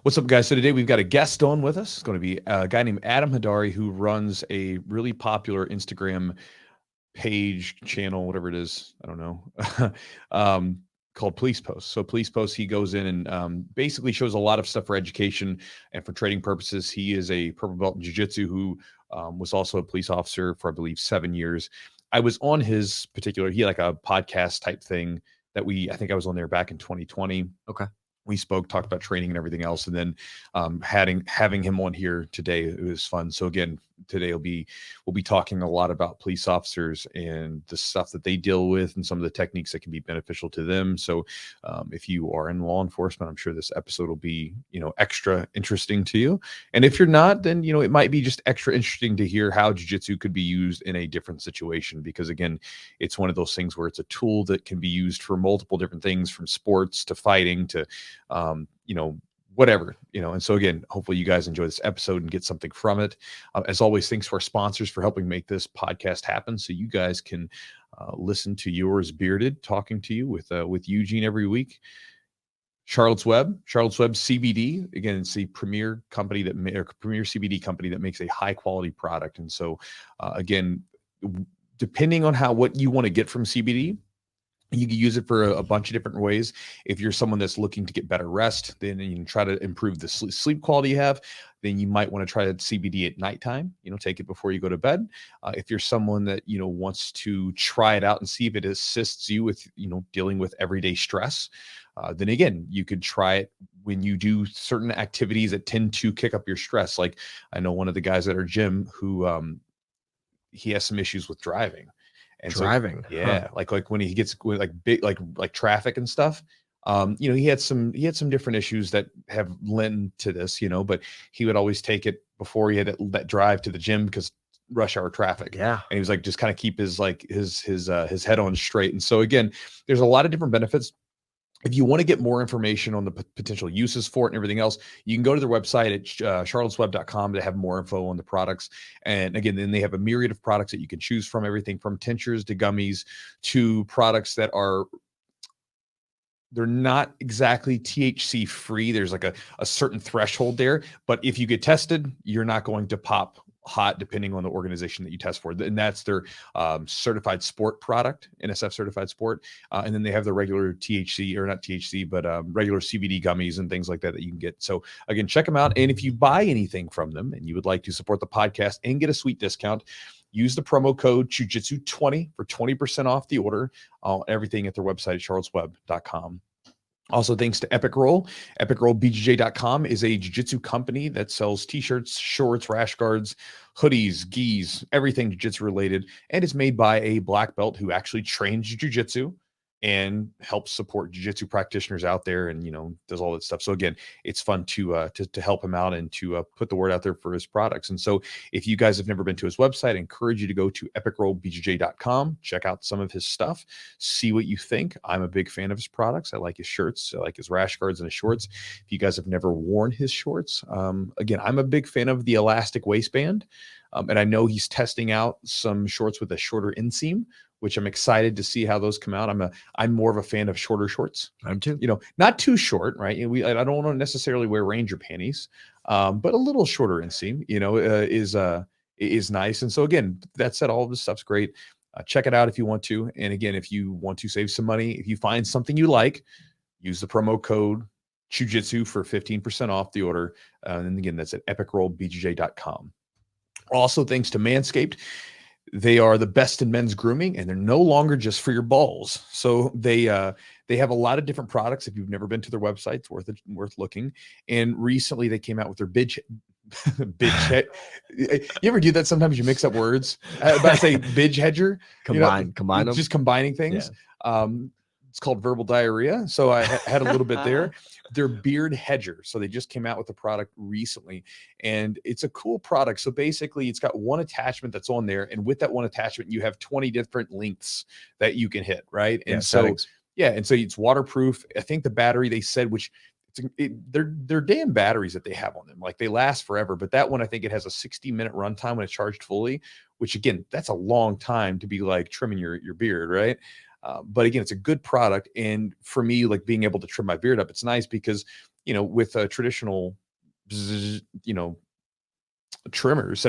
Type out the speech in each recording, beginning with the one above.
What's up, guys? So today we've got a guest on with us. It's going to be a guy named Adam Hadairy, who runs a really popular Instagram page, channel, whatever it is. I don't know. Called Police Posts. So Police Posts, he goes in and basically shows a lot of stuff for education and for trading purposes. He is a purple belt in Jiu-Jitsu who was also a police officer for, I believe, 7 years. I was on his particular, he had like a podcast type thing that I think I was on there back in 2020. Okay. We spoke, talked about training and everything else, and then having him on here today, it was fun. So again, today we'll be talking a lot about police officers and the stuff that they deal with and some of the techniques that can be beneficial to them. So if you are in law enforcement, I'm sure this episode will be, extra interesting to you. And if you're not, then, it might be just extra interesting to hear how jiu-jitsu could be used in a different situation, because again, it's one of those things where it's a tool that can be used for multiple different things, from sports to fighting to, whatever, and so again, hopefully you guys enjoy this episode and get something from it. As always, thanks to our sponsors for helping make this podcast happen, so you guys can listen to yours bearded talking to you with Eugene every week. Charlotte's Web CBD. Again, it's the premier CBD company that makes a high quality product. And so again, depending on what you want to get from CBD, you can use it for a bunch of different ways. If you're someone that's looking to get better rest, then you can try to improve the sleep quality you have. Then you might want to try CBD at nighttime. Take it before you go to bed. If you're someone that wants to try it out and see if it assists you with dealing with everyday stress, then again, you could try it when you do certain activities that tend to kick up your stress. Like I know one of the guys at our gym who he has some issues with driving. And driving, so, yeah, like when he gets like big, like traffic and stuff, he had some different issues that have lent to this, but he would always take it before he had that drive to the gym because rush hour traffic. Yeah. And he was like, just kind of keep his head on straight. And so again, there's a lot of different benefits. If you want to get more information on the potential uses for it and everything else, you can go to their website at charlottesweb.com to have more info on the products. And again, then they have a myriad of products that you can choose from, everything from tinctures to gummies to products that they're not exactly THC free. There's like a certain threshold there, but if you get tested, you're not going to pop hot depending on the organization that you test for. And that's their certified sport product, NSF certified sport. And then they have the regular THC, or not THC, but regular CBD gummies and things like that you can get. So again, check them out. And if you buy anything from them and you would like to support the podcast and get a sweet discount, use the promo code Jiu-Jitsu20 for 20% off the order. Everything at their website, charlottesweb.com. Also, thanks to Epic Roll. Roll BJJ.com is a jiu-jitsu company that sells t-shirts, shorts, rash guards, hoodies, gis, everything jiu-jitsu related. And it's made by a black belt who actually trains jiu-jitsu and helps support jiu-jitsu practitioners out there, and does all that stuff. So again, it's fun to help him out and to put the word out there for his products. And so if you guys have never been to his website, I encourage you to go to epicrollbjj.com, check out some of his stuff, see what you think. I'm a big fan of his products. I like his shirts, I like his rash guards and his shorts. If you guys have never worn his shorts, again, I'm a big fan of the elastic waistband. And I know he's testing out some shorts with a shorter inseam, which I'm excited to see how those come out. I'm more of a fan of shorter shorts. I'm too. Not too short, right? I don't want to necessarily wear Ranger panties, but a little shorter inseam, is nice. And so again, that said, all of this stuff's great. Check it out if you want to. And again, if you want to save some money, if you find something you like, use the promo code Jiu-Jitsu for 15% off the order. And again, that's at epicrollbjj.com. Also, thanks to Manscaped. They are the best in men's grooming, and they're no longer just for your balls. So they have a lot of different products. If you've never been to their website, it's worth looking. And recently they came out with their bitch. You ever do that? Sometimes you mix up words. But I say bidge hedger. Combine them. Just combining things. Yeah. It's called verbal diarrhea. So I had a little bit there. They're beard hedger. So they just came out with a product recently, and it's a cool product. So basically it's got one attachment that's on there. And with that one attachment, you have 20 different lengths that you can hit. Right. And settings. And so it's waterproof. I think the battery they said, they're damn batteries that they have on them. Like, they last forever, but that one, I think it has a 60-minute runtime when it's charged fully, which again, that's a long time to be like trimming your beard. Right. But again, it's a good product. And for me, like being able to trim my beard up, it's nice because with a traditional, set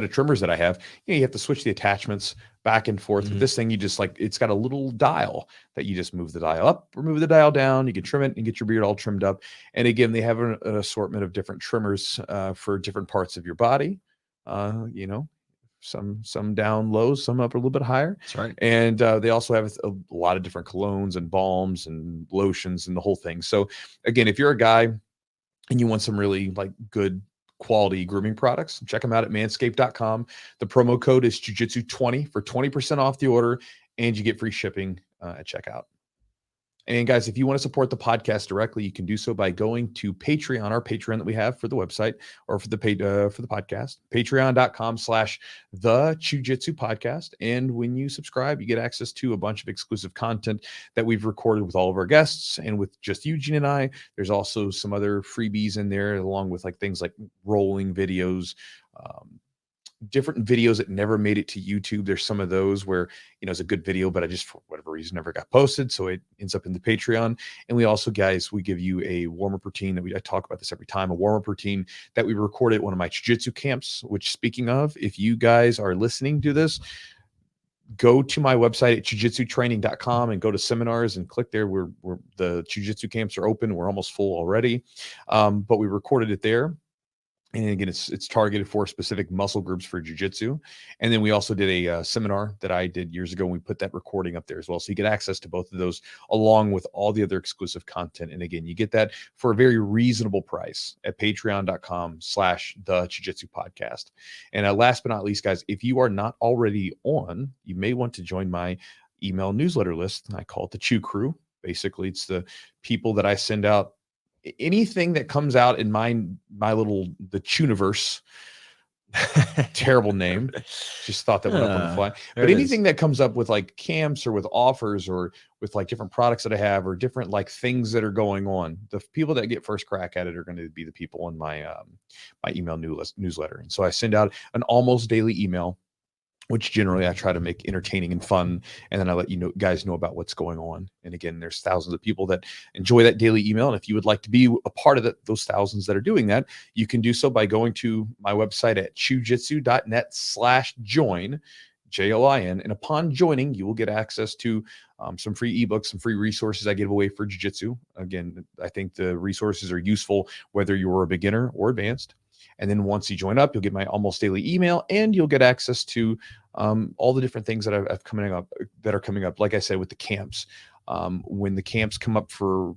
of trimmers that I have, you have to switch the attachments back and forth. With this thing, you just it's got a little dial that you just move the dial up or move the dial down. You can trim it and get your beard all trimmed up. And again, they have an assortment of different trimmers for different parts of your body. Some down low, some up a little bit higher. That's right. And they also have a lot of different colognes and balms and lotions and the whole thing. So again, if you're a guy and you want some really good quality grooming products, check them out at manscaped.com. The promo code is Jiu-Jitsu20 for 20% off the order, and you get free shipping at checkout. And guys, if you want to support the podcast directly, you can do so by going to Patreon, our Patreon that we have for the website or for the podcast, patreon.com/the Jiu-Jitsu podcast. And when you subscribe, you get access to a bunch of exclusive content that we've recorded with all of our guests and with just Eugene and I. There's also some other freebies in there, along with things like rolling videos, different videos that never made it to YouTube. There's some of those where, it's a good video, but I just, for whatever reason, never got posted. So it ends up in the Patreon. And we also, guys, we give you a warm-up routine I talk about this every time, a warm-up routine that we recorded at one of my jiu-jitsu camps, which, speaking of, if you guys are listening to this, go to my website at jujitsutraining.com and go to seminars and click there. We're the jiu-jitsu camps are open. We're almost full already. But we recorded it there. And again, it's targeted for specific muscle groups for jiu-jitsu. And then we also did a seminar that I did years ago, and we put that recording up there as well. So you get access to both of those along with all the other exclusive content. And again, you get that for a very reasonable price at patreon.com/the Jiu-Jitsu podcast. And last but not least, guys, if you are not already on, you may want to join my email newsletter list. I call it the Chew Crew. Basically, it's the people that I send out. Anything that comes out in the Chewniverse, terrible name, just thought that went up on the fly. But anything that comes up with camps or with offers or with different products that I have or different things that are going on, the people that get first crack at it are going to be the people in my my email newsletter. And so I send out an almost daily email, which generally I try to make entertaining and fun. And then I let guys know about what's going on. And again, there's thousands of people that enjoy that daily email. And if you would like to be a part of those thousands that are doing that, you can do so by going to my website at chewjitsu.net/join, JOIN. And upon joining, you will get access to some free ebooks, some free resources I give away for jiu-jitsu. Again, I think the resources are useful whether you're a beginner or advanced. And then once you join up, you'll get my almost daily email, and you'll get access to all the different things that are coming up. Like I said, with the camps, when the camps come up for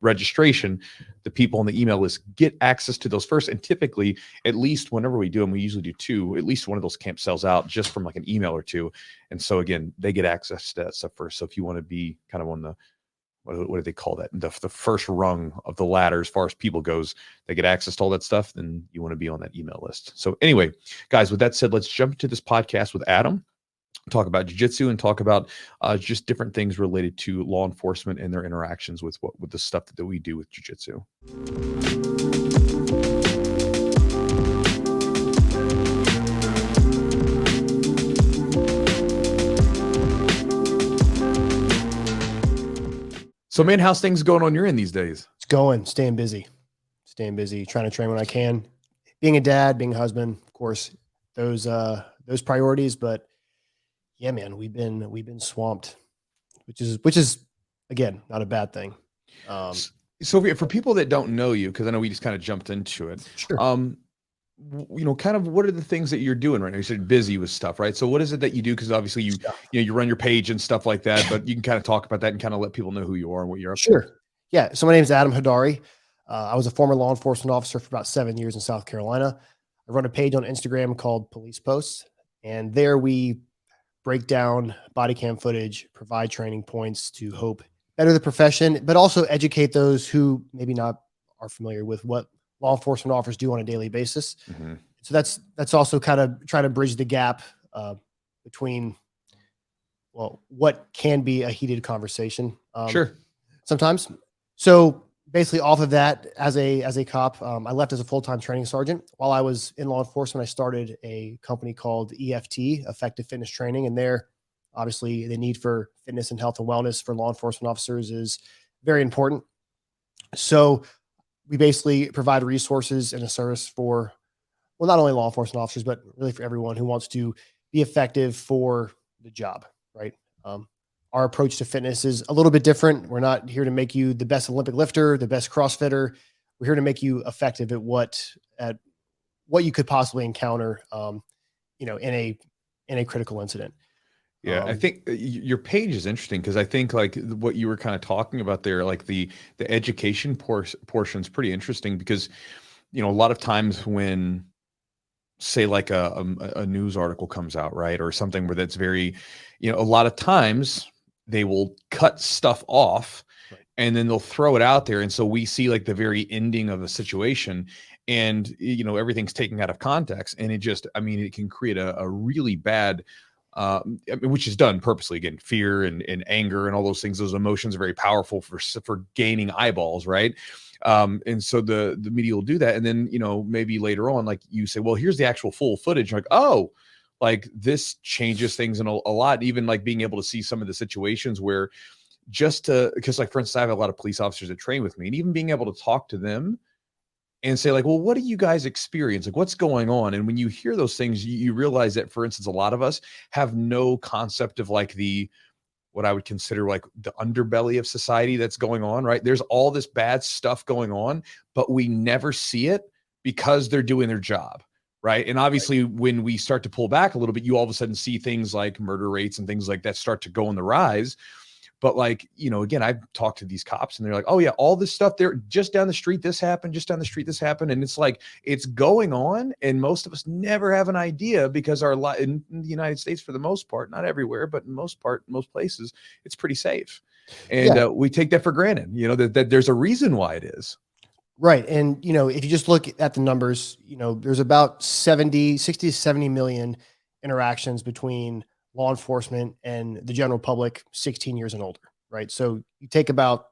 registration, the people on the email list get access to those first. And typically, at least whenever we do them, we usually do 2. At least one of those camps sells out just from an email or 2. And so again, they get access to that stuff first. So if you want to be kind of on the what do they call that? The first rung of the ladder as far as people goes, they get access to all that stuff, then you want to be on that email list. So anyway, guys, with that said, let's jump into this podcast with Adam, talk about jiu-jitsu and talk about just different things related to law enforcement and their interactions with the stuff that we do with jiu-jitsu. So, man, how's things going on your end these days? It's going, staying busy, trying to train when I can. Being a dad, being a husband, of course, those priorities. But yeah, man, we've been swamped, which is again not a bad thing. So for people that don't know you, because I know we just kind of jumped into it. Sure. Kind of what are the things that you're doing right now? You said busy with stuff, right? So what is it that you do? Because obviously you run your page and stuff like that, but you can kind of talk about that and kind of let people know who you are and what you're up to. Sure. Yeah. So my name is Adam Hadairy. I was a former law enforcement officer for about 7 years in South Carolina. I run a page on Instagram called Police Posts, and there we break down body cam footage, provide training points to hope better the profession, but also educate those who maybe not are familiar with what law enforcement officers do on a daily basis. Mm-hmm. So that's also kind of trying to bridge the gap between, what can be a heated conversation. Sure. Sometimes. So basically off of that, as a cop, I left as a full-time training sergeant. While I was in law enforcement, I started a company called EFT, Effective Fitness Training. And there, obviously, the need for fitness and health and wellness for law enforcement officers is very important. So we basically provide resources and a service for, well, not only law enforcement officers, but really for everyone who wants to be effective for the job, right? Our approach to fitness is a little bit different. We're not here to make you the best Olympic lifter, the best CrossFitter. We're here to make you effective at what you could possibly encounter, in a critical incident. Yeah, I think your page is interesting because I think like what you were kind of talking about there, like the education portion is pretty interesting because, a lot of times when say like a news article comes out, right, or something where that's very, a lot of times they will cut stuff off, Right, and then they'll throw it out there, and so we see like the very ending of a situation, and everything's taken out of context, and it just, I mean, it can create a really bad, which is done purposely. Again, fear and anger and all those things, those emotions are very powerful for gaining eyeballs, right? And so the media will do that, and then maybe later on, like you say, well, here's the actual full footage. You're like, oh, like this changes things in a lot. Even like being able to see some of the situations where because like for instance, I have a lot of police officers that train with me, and even being able to talk to them and say like, well, what do you guys experience? Like, what's going on? And when you hear those things, you realize that, for instance, a lot of us have no concept of like what I would consider like the underbelly of society that's going on, right? There's all this bad stuff going on, but we never see it because they're doing their job, right? And obviously when we start to pull back a little bit, you all of a sudden see things like murder rates and things like that start to go on the rise. But like, again, I've talked to these cops and they're like, oh yeah, all this stuff there, just down the street, this happened, just down the street, this happened. And it's like, it's going on. And most of us never have an idea because in the United States, for the most part, not everywhere, but in most places, it's pretty safe. And we take that for granted, that there's a reason why it is. right. And, if you just look at the numbers, there's about 60 to 70 million interactions between law enforcement and the general public 16 years and older, right? So you take about,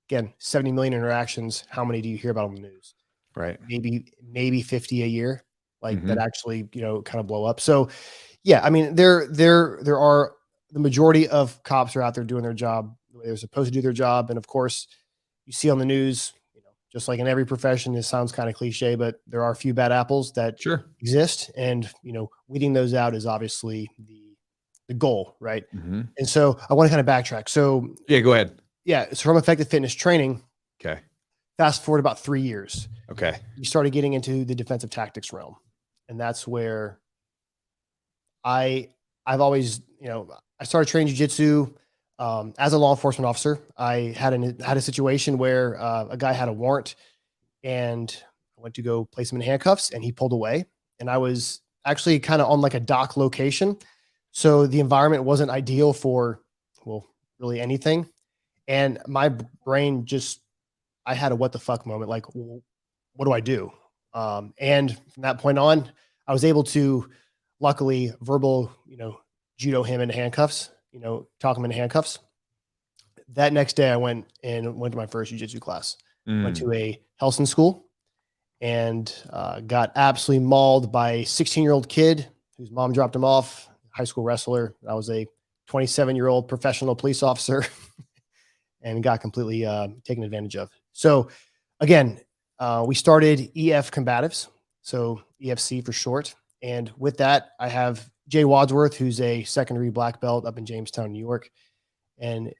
again, 70 million interactions. How many do you hear about on the news? Right. Maybe 50 a year, like that Mhm. actually, kind of blow up. So yeah, I mean, there are, the majority of cops are out there doing their job the way they're supposed to do their job. And of course, you see on the news, just like in every profession, this sounds kind of cliche, but there are a few bad apples that Sure. exist. And, weeding those out is obviously the goal, right? Mhm. And so I want to kind of backtrack. So Yeah, go ahead. yeah, so from effective fitness training, Okay. fast forward about 3 years, Okay. you started getting into the defensive tactics realm. And that's where I've always, I started training jiu-jitsu as a law enforcement officer. I had a situation where a guy had a warrant, and I went to go place him in handcuffs, and he pulled away. And I was actually kind of on like a dock location, so the environment wasn't ideal for, well, really anything. And my brain just, I had a what the fuck moment. Like, well, what do I do? And from that point on, I was able to, luckily, judo him into handcuffs, talk him into handcuffs. That next day, I went to my first jiu-jitsu class. Went to a Helson school and got absolutely mauled by a 16-year-old kid whose mom dropped him off, high school wrestler. I was a 27-year-old professional police officer and got completely taken advantage of. So again, we started EF Combatives, so EFC for short. And with that, I have Jay Wadsworth, who's a secondary black belt up in Jamestown, New York. And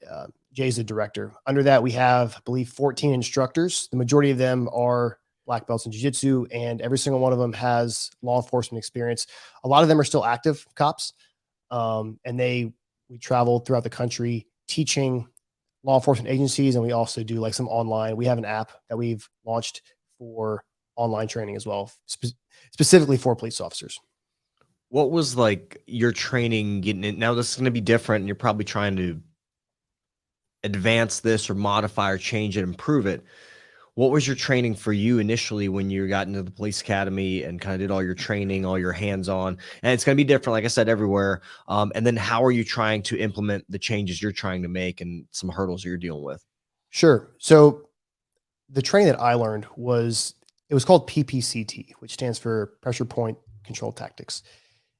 Jay's the director. Under that, we have, I believe, 14 instructors. The majority of them are black belts in jiu-jitsu, and every single one of them has law enforcement experience. A lot of them are still active cops, and we travel throughout the country teaching law enforcement agencies, and we also do like some online. We have an app that we've launched for online training as well, specifically for police officers. What was like your training getting in? Now this is going to be different, and you're probably trying to advance this or modify or change it, improve it. What was your training for you initially when you got into the police academy and kind of did all your training, all your hands-on? And it's going to be different, like I said, everywhere. And then how are you trying to implement the changes you're trying to make and some hurdles you're dealing with? Sure. So the training that I learned was called PPCT, which stands for Pressure Point Control Tactics.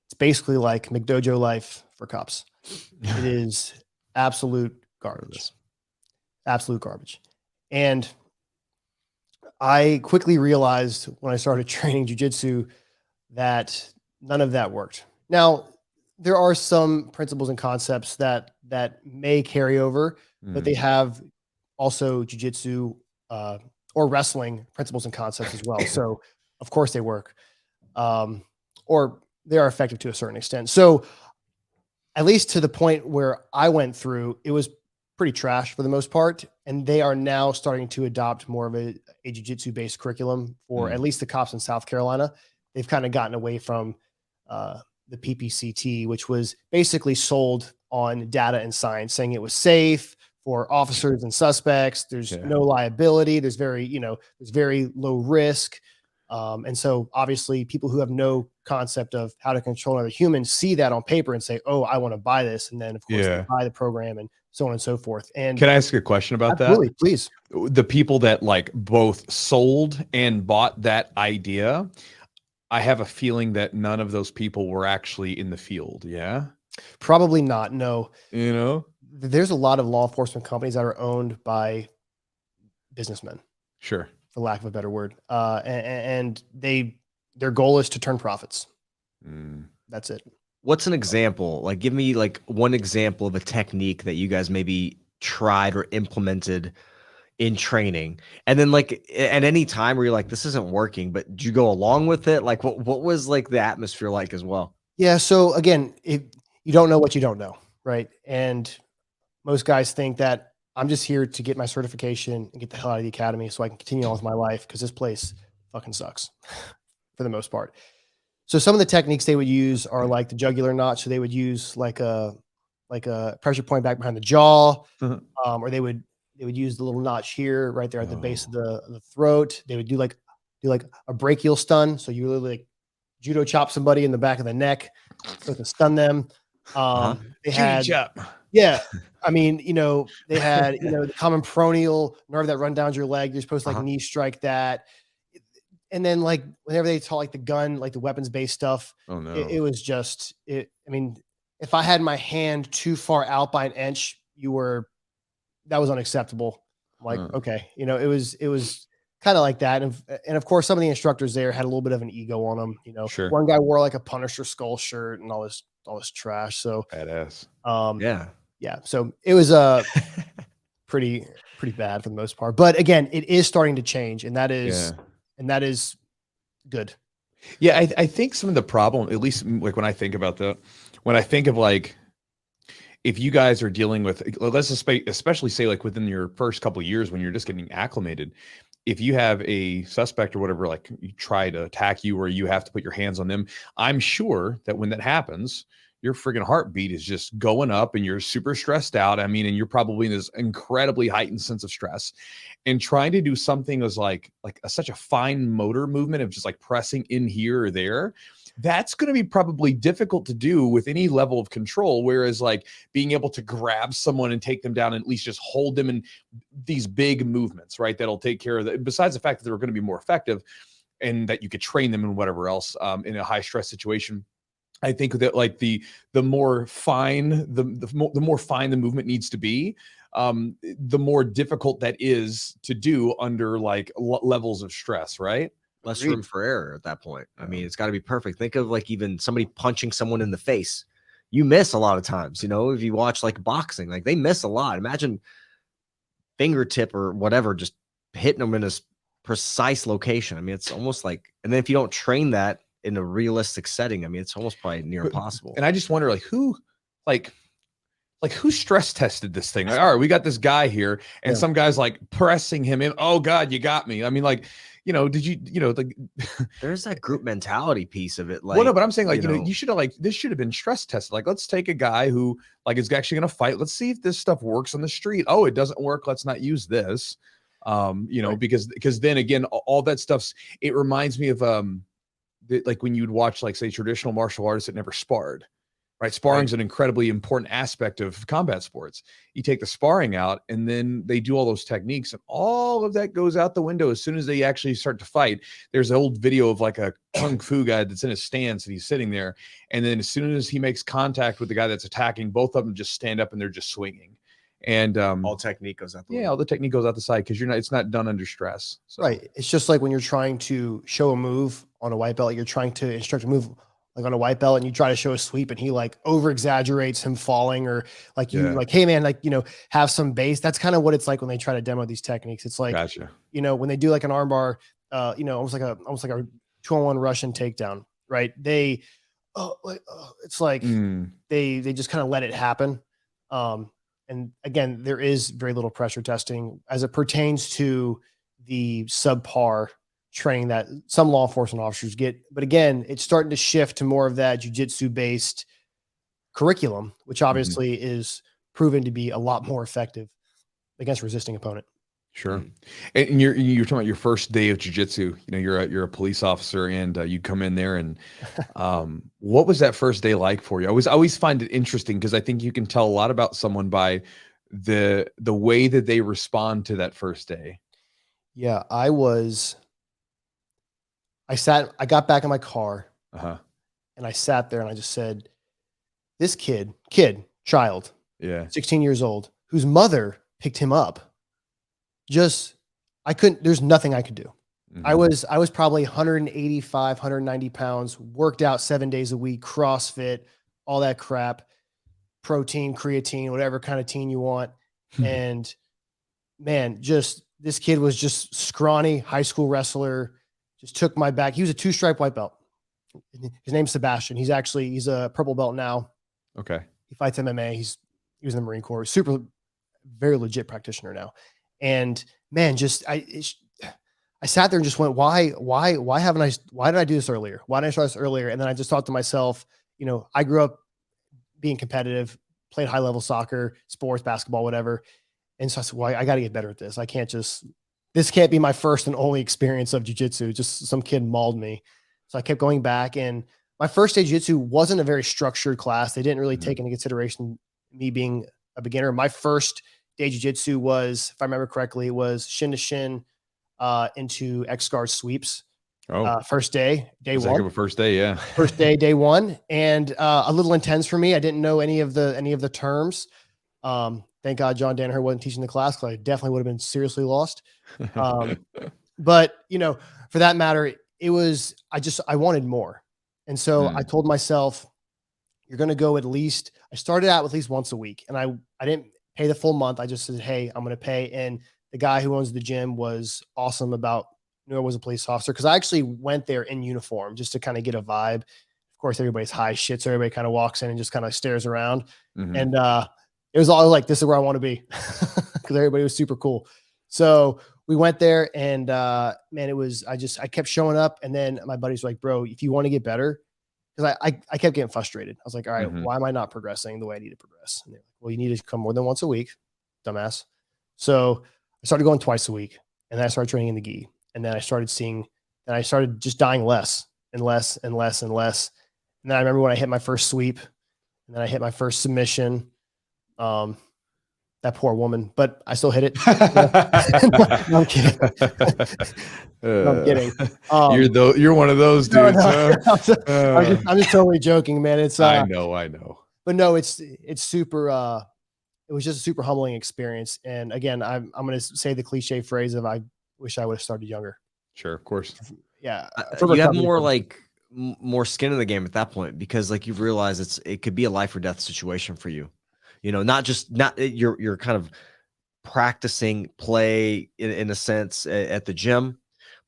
It's basically like McDojo life for cops. It is absolute garbage. Absolute garbage. And I quickly realized when I started training jiu-jitsu that none of that worked. Now, there are some principles and concepts that may carry over, but they have also jiu-jitsu or wrestling principles and concepts as well. So of course they work, or they are effective to a certain extent. So at least to the point where I went through, it was pretty trash for the most part. And they are now starting to adopt more of a jiu-jitsu based curriculum for at least the cops in South Carolina. They've kind of gotten away from the PPCT, which was basically sold on data and science, saying it was safe for officers and suspects. There's no liability. There's very low risk. And so obviously people who have no concept of how to control another human see that on paper and say, oh, I want to buy this. And then of course they buy the program and so on and so forth. And can I ask a question about absolutely, that? Please. The people that like both sold and bought that idea, I have a feeling that none of those people were actually in the field. Yeah. Probably not. No. You know, there's a lot of law enforcement companies that are owned by businessmen. Sure. For lack of a better word. And their goal is to turn profits. That's it. What's an example? Like, give me like one example of a technique that you guys maybe tried or implemented in training. And then like at any time where you're like, this isn't working, but did you go along with it? Like what was like the atmosphere like as well? Yeah. So again, you don't know what you don't know. Right. And most guys think that I'm just here to get my certification and get the hell out of the academy so I can continue on with my life, because this place fucking sucks for the most part. So some of the techniques they would use are like the jugular notch. So they would use like a pressure point back behind the jaw, or they would use the little notch here, right there at the base of the throat. They would do like a brachial stun. So you literally like judo chop somebody in the back of the neck so to stun them. They had, yeah. I mean, they had, the common peroneal nerve that run down your leg. You're supposed to like knee strike that. And then like whenever they taught like the gun, like the weapons based stuff, it was just I mean, if I had my hand too far out by an inch, that was unacceptable. I'm like, okay, it was kind of like that. And of course, some of the instructors there had a little bit of an ego on them. Sure. One guy wore like a Punisher skull shirt and all this trash. So badass. Yeah. So it was pretty bad for the most part. But again, it is starting to change, and that is good. Yeah, I think some of the problem, at least like when I think of like, if you guys are dealing with, let's especially say like within your first couple of years when you're just getting acclimated, if you have a suspect or whatever, like you try to attack you or you have to put your hands on them, I'm sure that when that happens, your friggin' heartbeat is just going up and you're super stressed out. I mean, and you're probably in this incredibly heightened sense of stress, and trying to do something as like such a fine motor movement of just like pressing in here or there. That's going to be probably difficult to do with any level of control. Whereas like being able to grab someone and take them down and at least just hold them in these big movements, right? That'll take care of that. Besides the fact that they're going to be more effective and that you could train them in whatever else in a high stress situation. I think that like the more fine the more fine the movement needs to be, the more difficult that is to do under like levels of stress, right? Less room for error at that point. I mean, it's got to be perfect. Think of like even somebody punching someone in the face. You miss a lot of times, if you watch like boxing, like they miss a lot. Imagine fingertip or whatever, just hitting them in a precise location. I mean, it's almost like, and then if you don't train that in a realistic setting, I mean, it's almost probably near impossible. And I just wonder like who stress tested this thing? Like, all right, we got this guy here and some guy's like pressing him in. Oh God, you got me. I mean, like, did you, like there's that group mentality piece of it. Like, well, no, but I'm saying like, you should have like, this should have been stress tested. Like, let's take a guy who like is actually going to fight. Let's see if this stuff works on the street. Oh, it doesn't work. Let's not use this. Right. because then again, all that stuff's, it reminds me of, like when you'd watch, like say traditional martial artists that never sparred, right? Sparring's an incredibly important aspect of combat sports. You take the sparring out and then they do all those techniques and all of that goes out the window as soon as they actually start to fight. There's an old video of like a kung fu guy that's in his stance and he's sitting there. And then as soon as he makes contact with the guy that's attacking, both of them just stand up and they're just swinging. And All technique goes out the yeah, window. all the technique goes out the side because it's not done under stress. So. Right. It's just like when you're trying to show a move on a white belt, you're trying to instruct a move like on a white belt and you try to show a sweep and he like over exaggerates him falling, or like you like, hey man, like, have some base. That's kind of what it's like when they try to demo these techniques. It's like, Gotcha. When they do like an arm bar, almost like a 2-on-1 Russian takedown, right? It's like they just kind of let it happen. And again, there is very little pressure testing as it pertains to the subpar training that some law enforcement officers get. But again, it's starting to shift to more of that jiu-jitsu based curriculum, which obviously is proven to be a lot more effective against a resisting opponent. Sure. And you're talking about your first day of jiu-jitsu. You're a police officer, and you come in there, and what was that first day like for you? I always find it interesting because I think you can tell a lot about someone by the way that they respond to that first day. Yeah, I got back in my car and I sat there and I just said, this child, 16 years old, whose mother picked him up. There's nothing I could do. I was probably 185, 190 pounds, worked out 7 days a week, CrossFit, all that crap, protein, creatine, whatever kind of teen you want. And man, this kid was just scrawny, high school wrestler, just took my back. He was a 2-stripe white belt. His name's Sebastian. He's a purple belt now. Okay. He fights MMA. He was in the Marine Corps, very legit practitioner now. And man, I sat there and just went, why did I do this earlier? Why didn't I start this earlier? And then I just thought to myself, I grew up being competitive, played high level soccer, sports, basketball, whatever. And so I said, well, I got to get better at this. This can't be my first and only experience of jiu-jitsu. Just some kid mauled me. So I kept going back, and my first day jiu-jitsu wasn't a very structured class. They didn't really take into consideration me being a beginner. My first day jiu-jitsu was, if I remember correctly, it was shin to shin into X-guard sweeps. First day one. Like a first day, yeah. First day one, and a little intense for me. I didn't know any of the terms. Thank God John Danaher wasn't teaching the class, because I definitely would have been seriously lost. But for that matter, it was I wanted more, and so I told myself, you're going to go at least. I started out with at least once a week, and I didn't pay the full month. I just said, hey, I'm going to pay. And the guy who owns the gym was awesome about, knew I was a police officer, because I actually went there in uniform just to kind of get a vibe. Of course, everybody's high shit, so everybody kind of walks in and just kind of stares around. And it was all like, this is where I want to be, because everybody was super cool. So we went there, and man, I kept showing up. And then my buddies were like, bro, if you want to get better, because I kept getting frustrated. I was like, all right, why am I not progressing the way I need to progress? And they're like, well, you need to come more than once a week, dumbass. So I started going twice a week, and then I started training in the gi. And then I started just dying less and less and less and less. And then I remember when I hit my first sweep, and then I hit my first submission. That poor woman, but I still hit it. No, I'm kidding. No, I'm kidding. You're one of those dudes. I'm just totally joking, man. It's I know. But no, it's super. It was just a super humbling experience. And again, I'm going to say the cliche phrase of, I wish I would have started younger. Sure, of course. Yeah, you have more skin in the game at that point, because like you've realized it could be a life or death situation for you. You're kind of practicing play in a sense at the gym,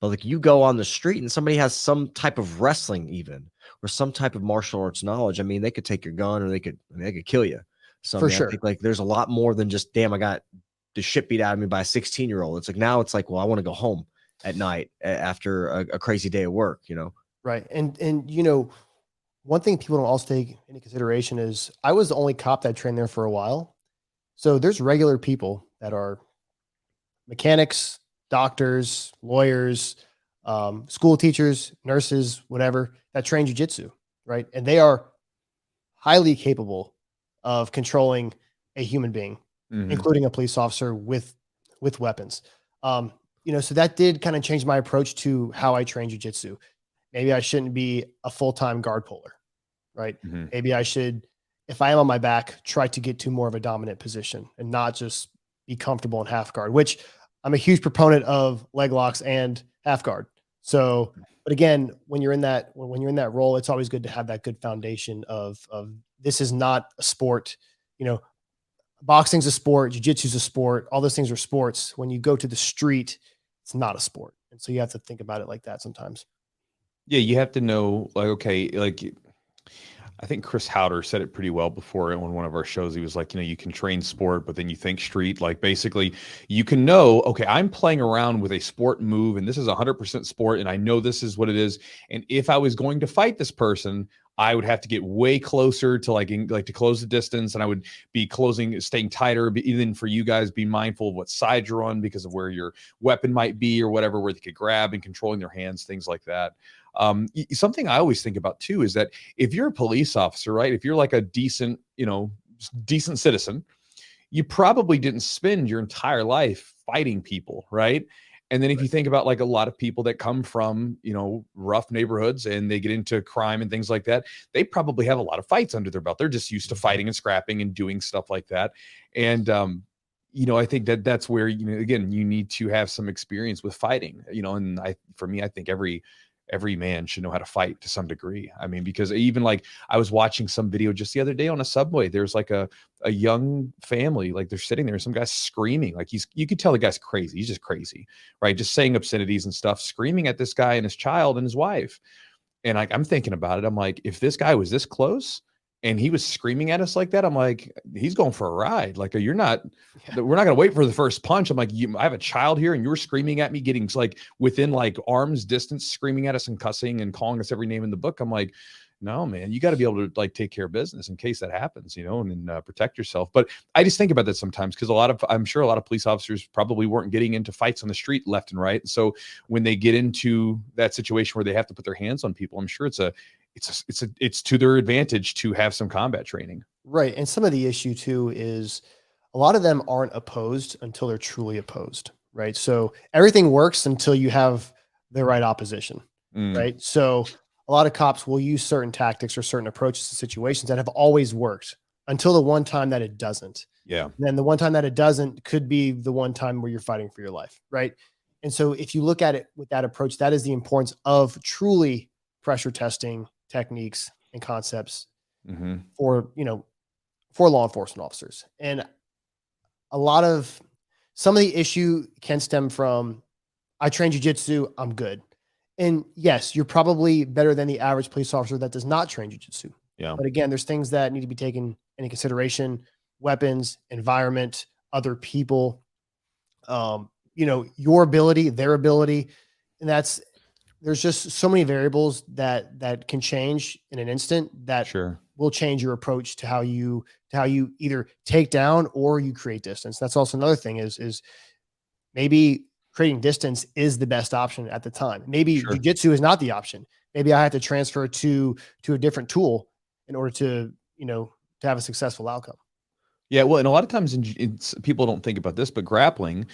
but like you go on the street and somebody has some type of wrestling even, or some type of martial arts knowledge. I mean, they could take your gun, or they could kill you. So for sure. I think like there's a lot more than just, damn, I got the shit beat out of me by a 16-year-old. It's like, now it's like, well, I want to go home at night after a crazy day of work, Right. And one thing people don't also take into consideration is I was the only cop that trained there for a while. So there's regular people that are mechanics, doctors, lawyers, school teachers, nurses, whatever, that train jiu-jitsu, right? And they are highly capable of controlling a human being, including a police officer with weapons. So that did kind of change my approach to how I train jiu-jitsu. Maybe I shouldn't be a full-time guard puller, right? Maybe I should if I am on my back, try to get to more of a dominant position and not just be comfortable in half guard, which I'm a huge proponent of leg locks and half guard. So, but again, when you're in that role, it's always good to have that good foundation of this is not a sport. You know, boxing's a sport, jiu-jitsu's a sport, all those things are sports. When you go to the street, it's not a sport. And so you have to think about it like that sometimes. Yeah, you have to know, like, okay, like I think Chris Howder said it pretty well before on one of our shows. He was like, you can train sport, but then you think street. Like, basically, you can know, okay, I'm playing around with a sport move, and this is 100% sport, and I know this is what it is. And if I was going to fight this person, I would have to get way closer to like to close the distance, and I would be staying tighter. But even for you guys, be mindful of what side you're on because of where your weapon might be or whatever, where they could grab and controlling their hands, things like that. Something I always think about too is that if you're a police officer, right? If you're like a decent citizen, you probably didn't spend your entire life fighting people, right? And then if you think about like a lot of people that come from, rough neighborhoods and they get into crime and things like that, they probably have a lot of fights under their belt. They're just used to fighting and scrapping and doing stuff like that. And, I think that's where, again, you need to have some experience with fighting, and for me, I think every man should know how to fight to some degree. I mean, because even like I was watching some video just the other day on a subway, there's like a young family, like they're sitting there and some guy's screaming, like you could tell the guy's crazy. He's just crazy, right? Just saying obscenities and stuff, screaming at this guy and his child and his wife. And like, I'm thinking about it. I'm like, if this guy was this close and he was screaming at us like that, I'm like, he's going for a ride. Like, we're not going to wait for the first punch. I'm like, I have a child here and you're screaming at me, getting like within like arm's distance, screaming at us and cussing and calling us every name in the book. I'm like, no, man, you got to be able to like take care of business in case that happens, and then protect yourself. But I just think about that sometimes because I'm sure a lot of police officers probably weren't getting into fights on the street left and right. So when they get into that situation where they have to put their hands on people, I'm sure it's to their advantage to have some combat training. Right. And some of the issue too is a lot of them aren't opposed until they're truly opposed. Right. So everything works until you have the right opposition. Right. So a lot of cops will use certain tactics or certain approaches to situations that have always worked until the one time that it doesn't. Yeah. And then the one time that it doesn't could be the one time where you're fighting for your life. Right. And so if you look at it with that approach, that is the importance of truly pressure testing techniques and concepts for law enforcement officers. And some of the issue can stem from, I train jiu-jitsu, I'm good. And yes, you're probably better than the average police officer that does not train jiu-jitsu. Yeah. But again, there's things that need to be taken into consideration: weapons, environment, other people, your ability, their ability. And there's just so many variables that can change in an instant that will change your approach to how you either take down or you create distance. That's also another thing is maybe creating distance is the best option at the time. Maybe jiu-jitsu is not the option. Maybe I have to transfer to a different tool in order to have a successful outcome. Yeah. Well, and a lot of times people don't think about this, but grappling,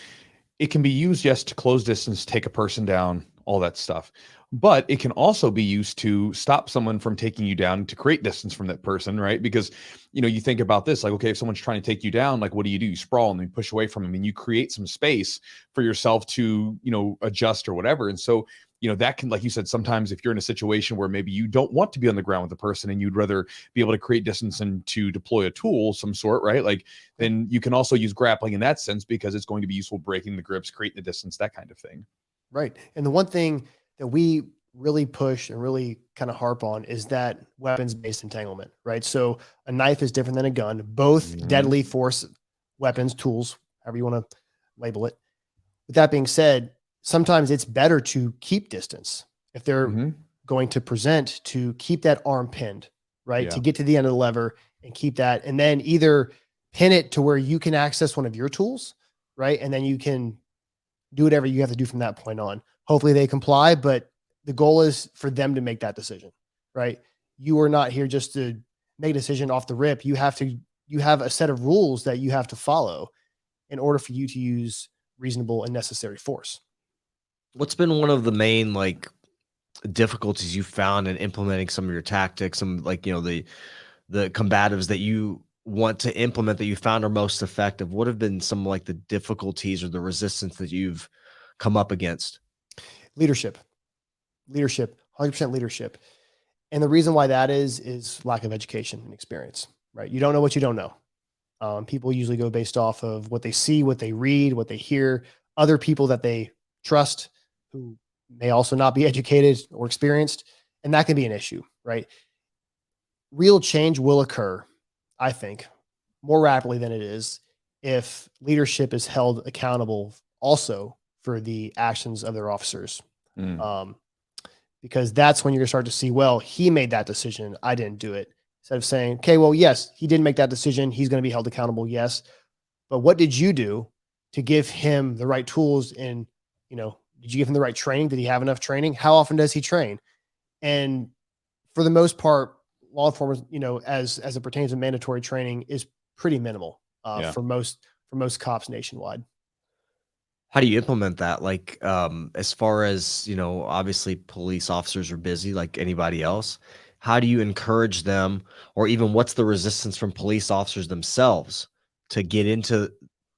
it can be used just to close distance, take a person down, all that stuff. But it can also be used to stop someone from taking you down, to create distance from that person, right? Because, you think about this, like, okay, if someone's trying to take you down, like, what do? You sprawl and you push away from them and you create some space for yourself to, adjust or whatever. And so, that can, like you said, sometimes if you're in a situation where maybe you don't want to be on the ground with the person and you'd rather be able to create distance and to deploy a tool, some sort, right? Like, then you can also use grappling in that sense because it's going to be useful breaking the grips, creating the distance, that kind of thing. Right. And the one thing that we really push and really kind of harp on is that weapons-based entanglement, right? So a knife is different than a gun, both deadly force weapons, tools, however you want to label it. With that being said, sometimes it's better to keep distance if they're going to present, to keep that arm pinned, right? Yeah. To get to the end of the lever and keep that, and then either pin it to where you can access one of your tools, right? And then you can do whatever you have to do from that point on. Hopefully they comply, but the goal is for them to make that decision, right? You are not here just to make a decision off the rip. You have a set of rules that you have to follow in order for you to use reasonable and necessary force. What's been one of the main difficulties you found in implementing some of your tactics, some the the combatives that you want to implement that you found are most effective? What have been some like the difficulties or the resistance that you've come up against? Leadership, 100% leadership. And the reason why that is lack of education and experience, right? You don't know what you don't know. People usually go based off of what they see, what they read, what they hear, other people that they trust who may also not be educated or experienced. And that can be an issue, right? Real change will occur, I think, more rapidly than it is if leadership is held accountable also for the actions of their officers. Because that's when you're gonna start to see, well, he made that decision, I didn't do it. Instead of saying, okay, well, yes, he didn't make that decision, he's going to be held accountable, yes. But what did you do to give him the right tools? And, did you give him the right training? Did he have enough training? How often does he train? And for the most part, law enforcement, as it pertains to mandatory training, is pretty minimal for most cops nationwide. How do you implement that? Like, as far as, obviously police officers are busy like anybody else. How do you encourage them, or even what's the resistance from police officers themselves to get into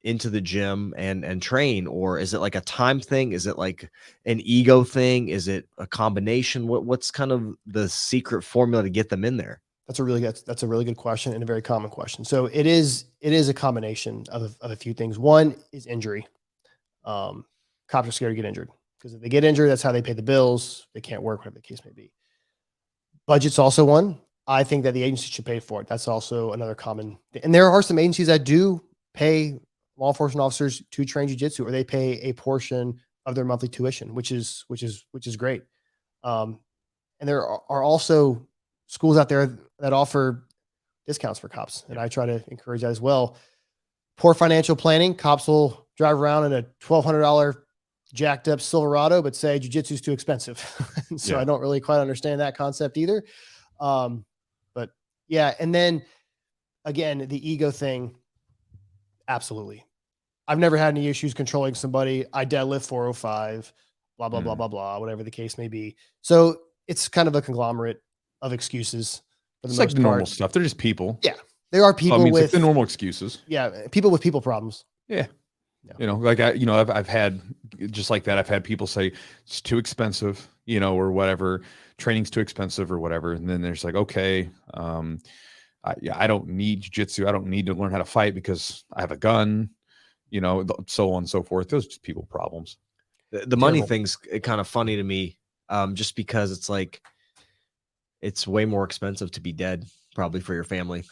the gym and train? Or is it like a time thing? Is it like an ego thing? Is it a combination? What's kind of the secret formula to get them in there? That's a really good question, and a very common question. So it is a combination of a few things. One is injury. Cops are scared to get injured because if they get injured, that's how they pay the bills. They can't work, whatever the case may be. Budget's also one. I think that the agency should pay for it. That's also another common thing. And there are some agencies that do pay law enforcement officers to train jiu-jitsu, or they pay a portion of their monthly tuition, which is great. And there are also schools out there that offer discounts for cops, and I try to encourage that as well. Poor financial planning, cops will drive around in a $1,200 jacked up Silverado, but say jiu-jitsu is too expensive. So I don't really quite understand that concept either. But yeah. And then again, the ego thing. Absolutely. I've never had any issues controlling somebody. I deadlift 405, blah, blah, blah, blah, blah, whatever the case may be. So it's kind of a conglomerate of excuses. It's like the normal stuff. They're just people. Yeah. There are people with like the normal excuses. Yeah. People with people problems. Yeah. I've had just like that. I've had people say it's too expensive, or whatever. Training's too expensive or whatever. And then there's like, okay, I don't need jiu-jitsu. I don't need to learn how to fight because I have a gun, so on and so forth. Those are just people problems. The money thing's kind of funny to me, just because it's like, it's way more expensive to be dead probably for your family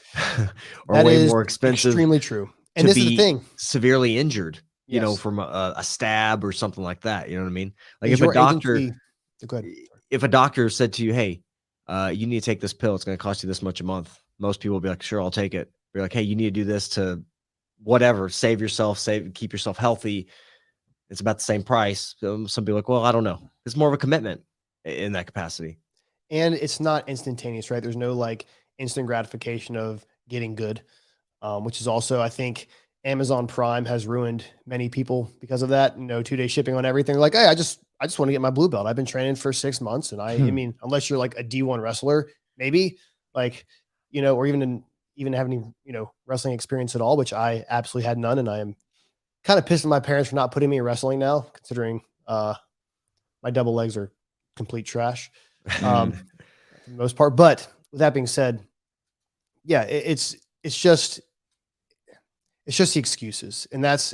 or that way more expensive. Extremely true. And this is the thing, severely injured, from a stab or something like that. You know what I mean? Like if a doctor said to you, hey, you need to take this pill, it's going to cost you this much a month. Most people will be like, sure, I'll take it. Be like, hey, you need to do this to whatever, save yourself, keep yourself healthy. It's about the same price. So some people are like, well, I don't know. It's more of a commitment in that capacity. And it's not instantaneous, right? There's no like instant gratification of getting good. Which is also, I think Amazon Prime has ruined many people because of that. 2-day shipping on everything. Like, hey, I just want to get my blue belt. I've been training for 6 months, and I mean, unless you're like a D1 wrestler, maybe like, or even have any, wrestling experience at all, which I absolutely had none. And I am kind of pissed at my parents for not putting me in wrestling now, considering my double legs are complete trash for the most part. But with that being said, yeah, it's just the excuses, and that's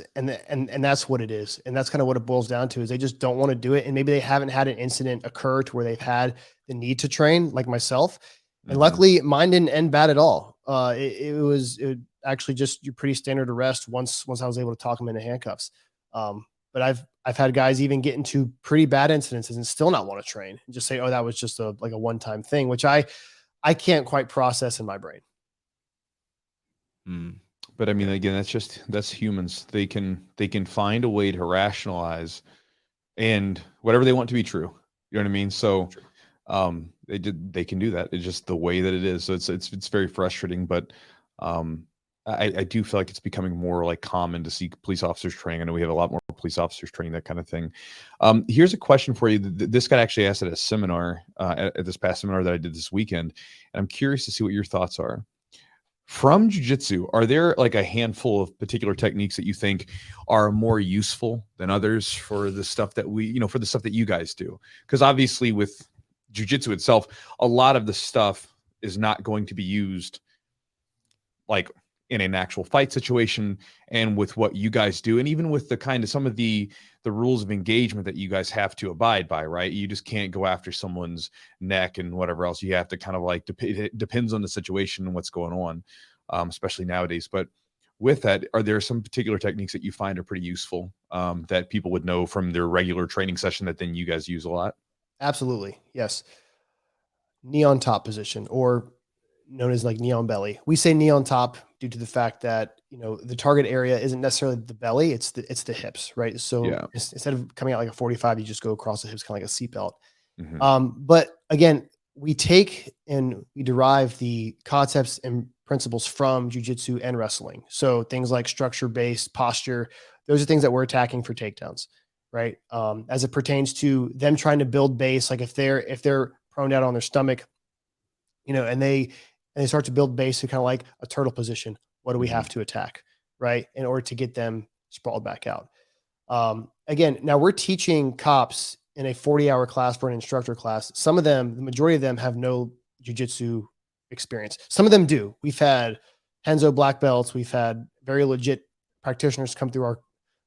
what it is. And that's kind of what it boils down to, is they just don't want to do it. And maybe they haven't had an incident occur to where they've had the need to train, like myself. And luckily mine didn't end bad at all. It was actually just your pretty standard arrest once I was able to talk them into handcuffs. But I've had guys even get into pretty bad incidences and still not want to train and just say, oh, that was just a one-time thing, which I can't quite process in my brain. But I mean, again, that's humans. They can find a way to rationalize and whatever they want to be true. You know what I mean? So, they can do that. It's just the way that it is. So it's very frustrating, but, I do feel like it's becoming more like common to see police officers training. I know we have a lot more police officers training, that kind of thing. Here's a question for you. This got actually asked at a seminar, at this past seminar that I did this weekend. And I'm curious to see what your thoughts are. From jiu-jitsu, are there like a handful of particular techniques that you think are more useful than others for the stuff that for the stuff that you guys do? Because obviously with jiu-jitsu itself, a lot of the stuff is not going to be used like in an actual fight situation, and with what you guys do, and even with the kind of some of the rules of engagement that you guys have to abide by, right? You just can't go after someone's neck and whatever else. You have to kind of like it depends on the situation and what's going on, especially nowadays. But with that, are there some particular techniques that you find are pretty useful, that people would know from their regular training session that then you guys use a lot? Absolutely. Yes. Knee on top position, or known as like knee on belly. We say knee on top due to the fact that, the target area isn't necessarily the belly, it's the hips, right? So Yeah. instead of coming out like a 45, you just go across the hips, kind of like a seatbelt. Mhm. But again, we take and we derive the concepts and principles from jiu-jitsu and wrestling. So things like structure-based posture, those are things that we're attacking for takedowns, right? As it pertains to them trying to build base, like if they're prone down on their stomach, and they start to build base to kind of like a turtle position. What do we have to attack, right? In order to get them sprawled back out. Again, now we're teaching cops in a 40-hour class for an instructor class. Some of them, the majority of them have no jiu-jitsu experience. Some of them do. We've had Henzo black belts. We've had very legit practitioners come through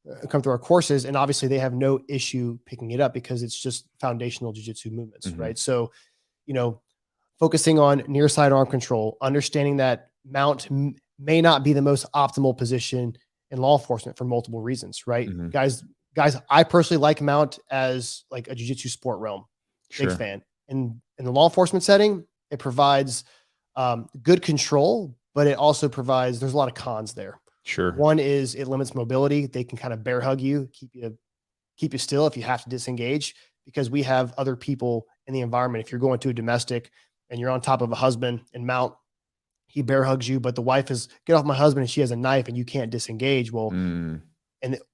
our courses, and obviously they have no issue picking it up because it's just foundational jiu-jitsu movements, right? So, focusing on near side arm control, understanding that mount may not be the most optimal position in law enforcement for multiple reasons, right? Mhm. Guys, I personally like mount as like a jiu-jitsu sport realm. Big Sure. fan. In the law enforcement setting, it provides good control, but it also provides, there's a lot of cons there. Sure. One is it limits mobility. They can kind of bear hug you, keep you still if you have to disengage, because we have other people in the environment. If you're going to a domestic and you're on top of a husband and mount, he bear hugs you, but the wife is, get off my husband, and she has a knife and you can't disengage. Well,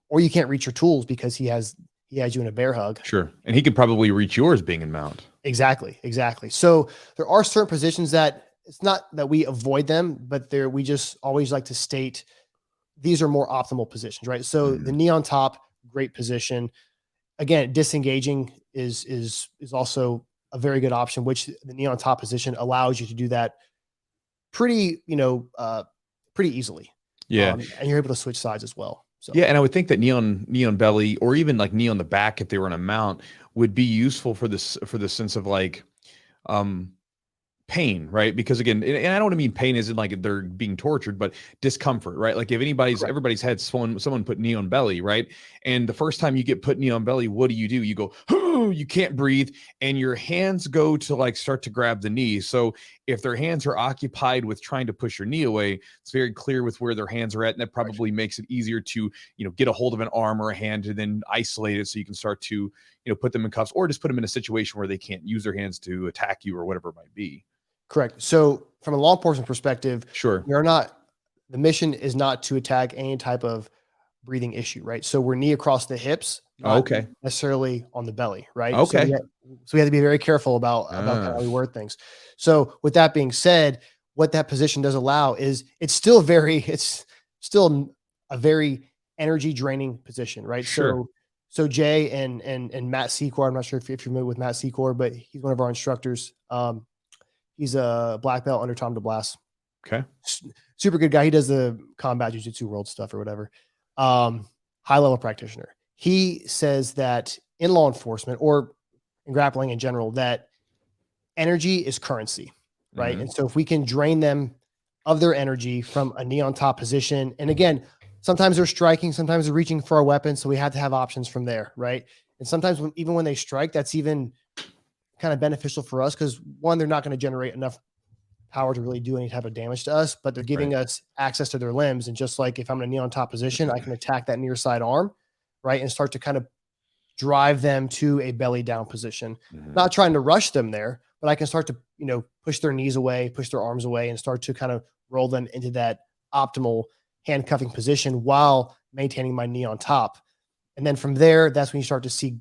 or you can't reach your tools because he has you in a bear hug. Sure. And he could probably reach yours being in mount. Exactly. So there are certain positions that it's not that we avoid them, but we just always like to state these are more optimal positions, right? So the knee on top, great position. Again, disengaging is also a very good option, which the knee on top position allows you to do that pretty easily. Yeah. And you're able to switch sides as well. So Yeah, and I would think that knee on belly, or even like knee on the back if they were on a mount, would be useful for the sense of like pain, right? Because again, and I don't mean pain isn't like they're being tortured, but discomfort, right? Like if everybody's had someone put knee on belly, right? And the first time you get put knee on belly, what do? You go, oh, you can't breathe, and your hands go to like start to grab the knee. So if their hands are occupied with trying to push your knee away, it's very clear with where their hands are at, and that probably makes it easier to get a hold of an arm or a hand and then isolate it so you can start to put them in cuffs, or just put them in a situation where they can't use their hands to attack you or whatever it might be. Correct. So from a law enforcement perspective, Sure. The mission is not to attack any type of breathing issue, right? So we're knee across the hips, not Okay. necessarily on the belly, right? Okay. So we have to be very careful about how we word things. So with that being said, what that position does allow is it's still a very energy draining position, right? Sure. So Jay and Matt Secor, I'm not sure if you're familiar with Matt Secor, but he's one of our instructors. He's a black belt under Tom DeBlas. Okay. Super good guy. He does the combat jiu-jitsu world stuff or whatever. High level practitioner. He says that in law enforcement or in grappling in general, that energy is currency, right? And so if we can drain them of their energy from a knee on top position, and again, sometimes they're striking, sometimes they're reaching for our weapons, so we have to have options from there, right? And sometimes even when they strike, that's even kind of beneficial for us because one, they're not going to generate enough power to really do any type of damage to us, but they're giving us access to their limbs. And just like if I'm in a knee on top position, I can attack that near side arm, right? And start to kind of drive them to a belly down position, not trying to rush them there, but I can start to, push their knees away, push their arms away, and start to kind of roll them into that optimal handcuffing position while maintaining my knee on top. And then from there, that's when you start to see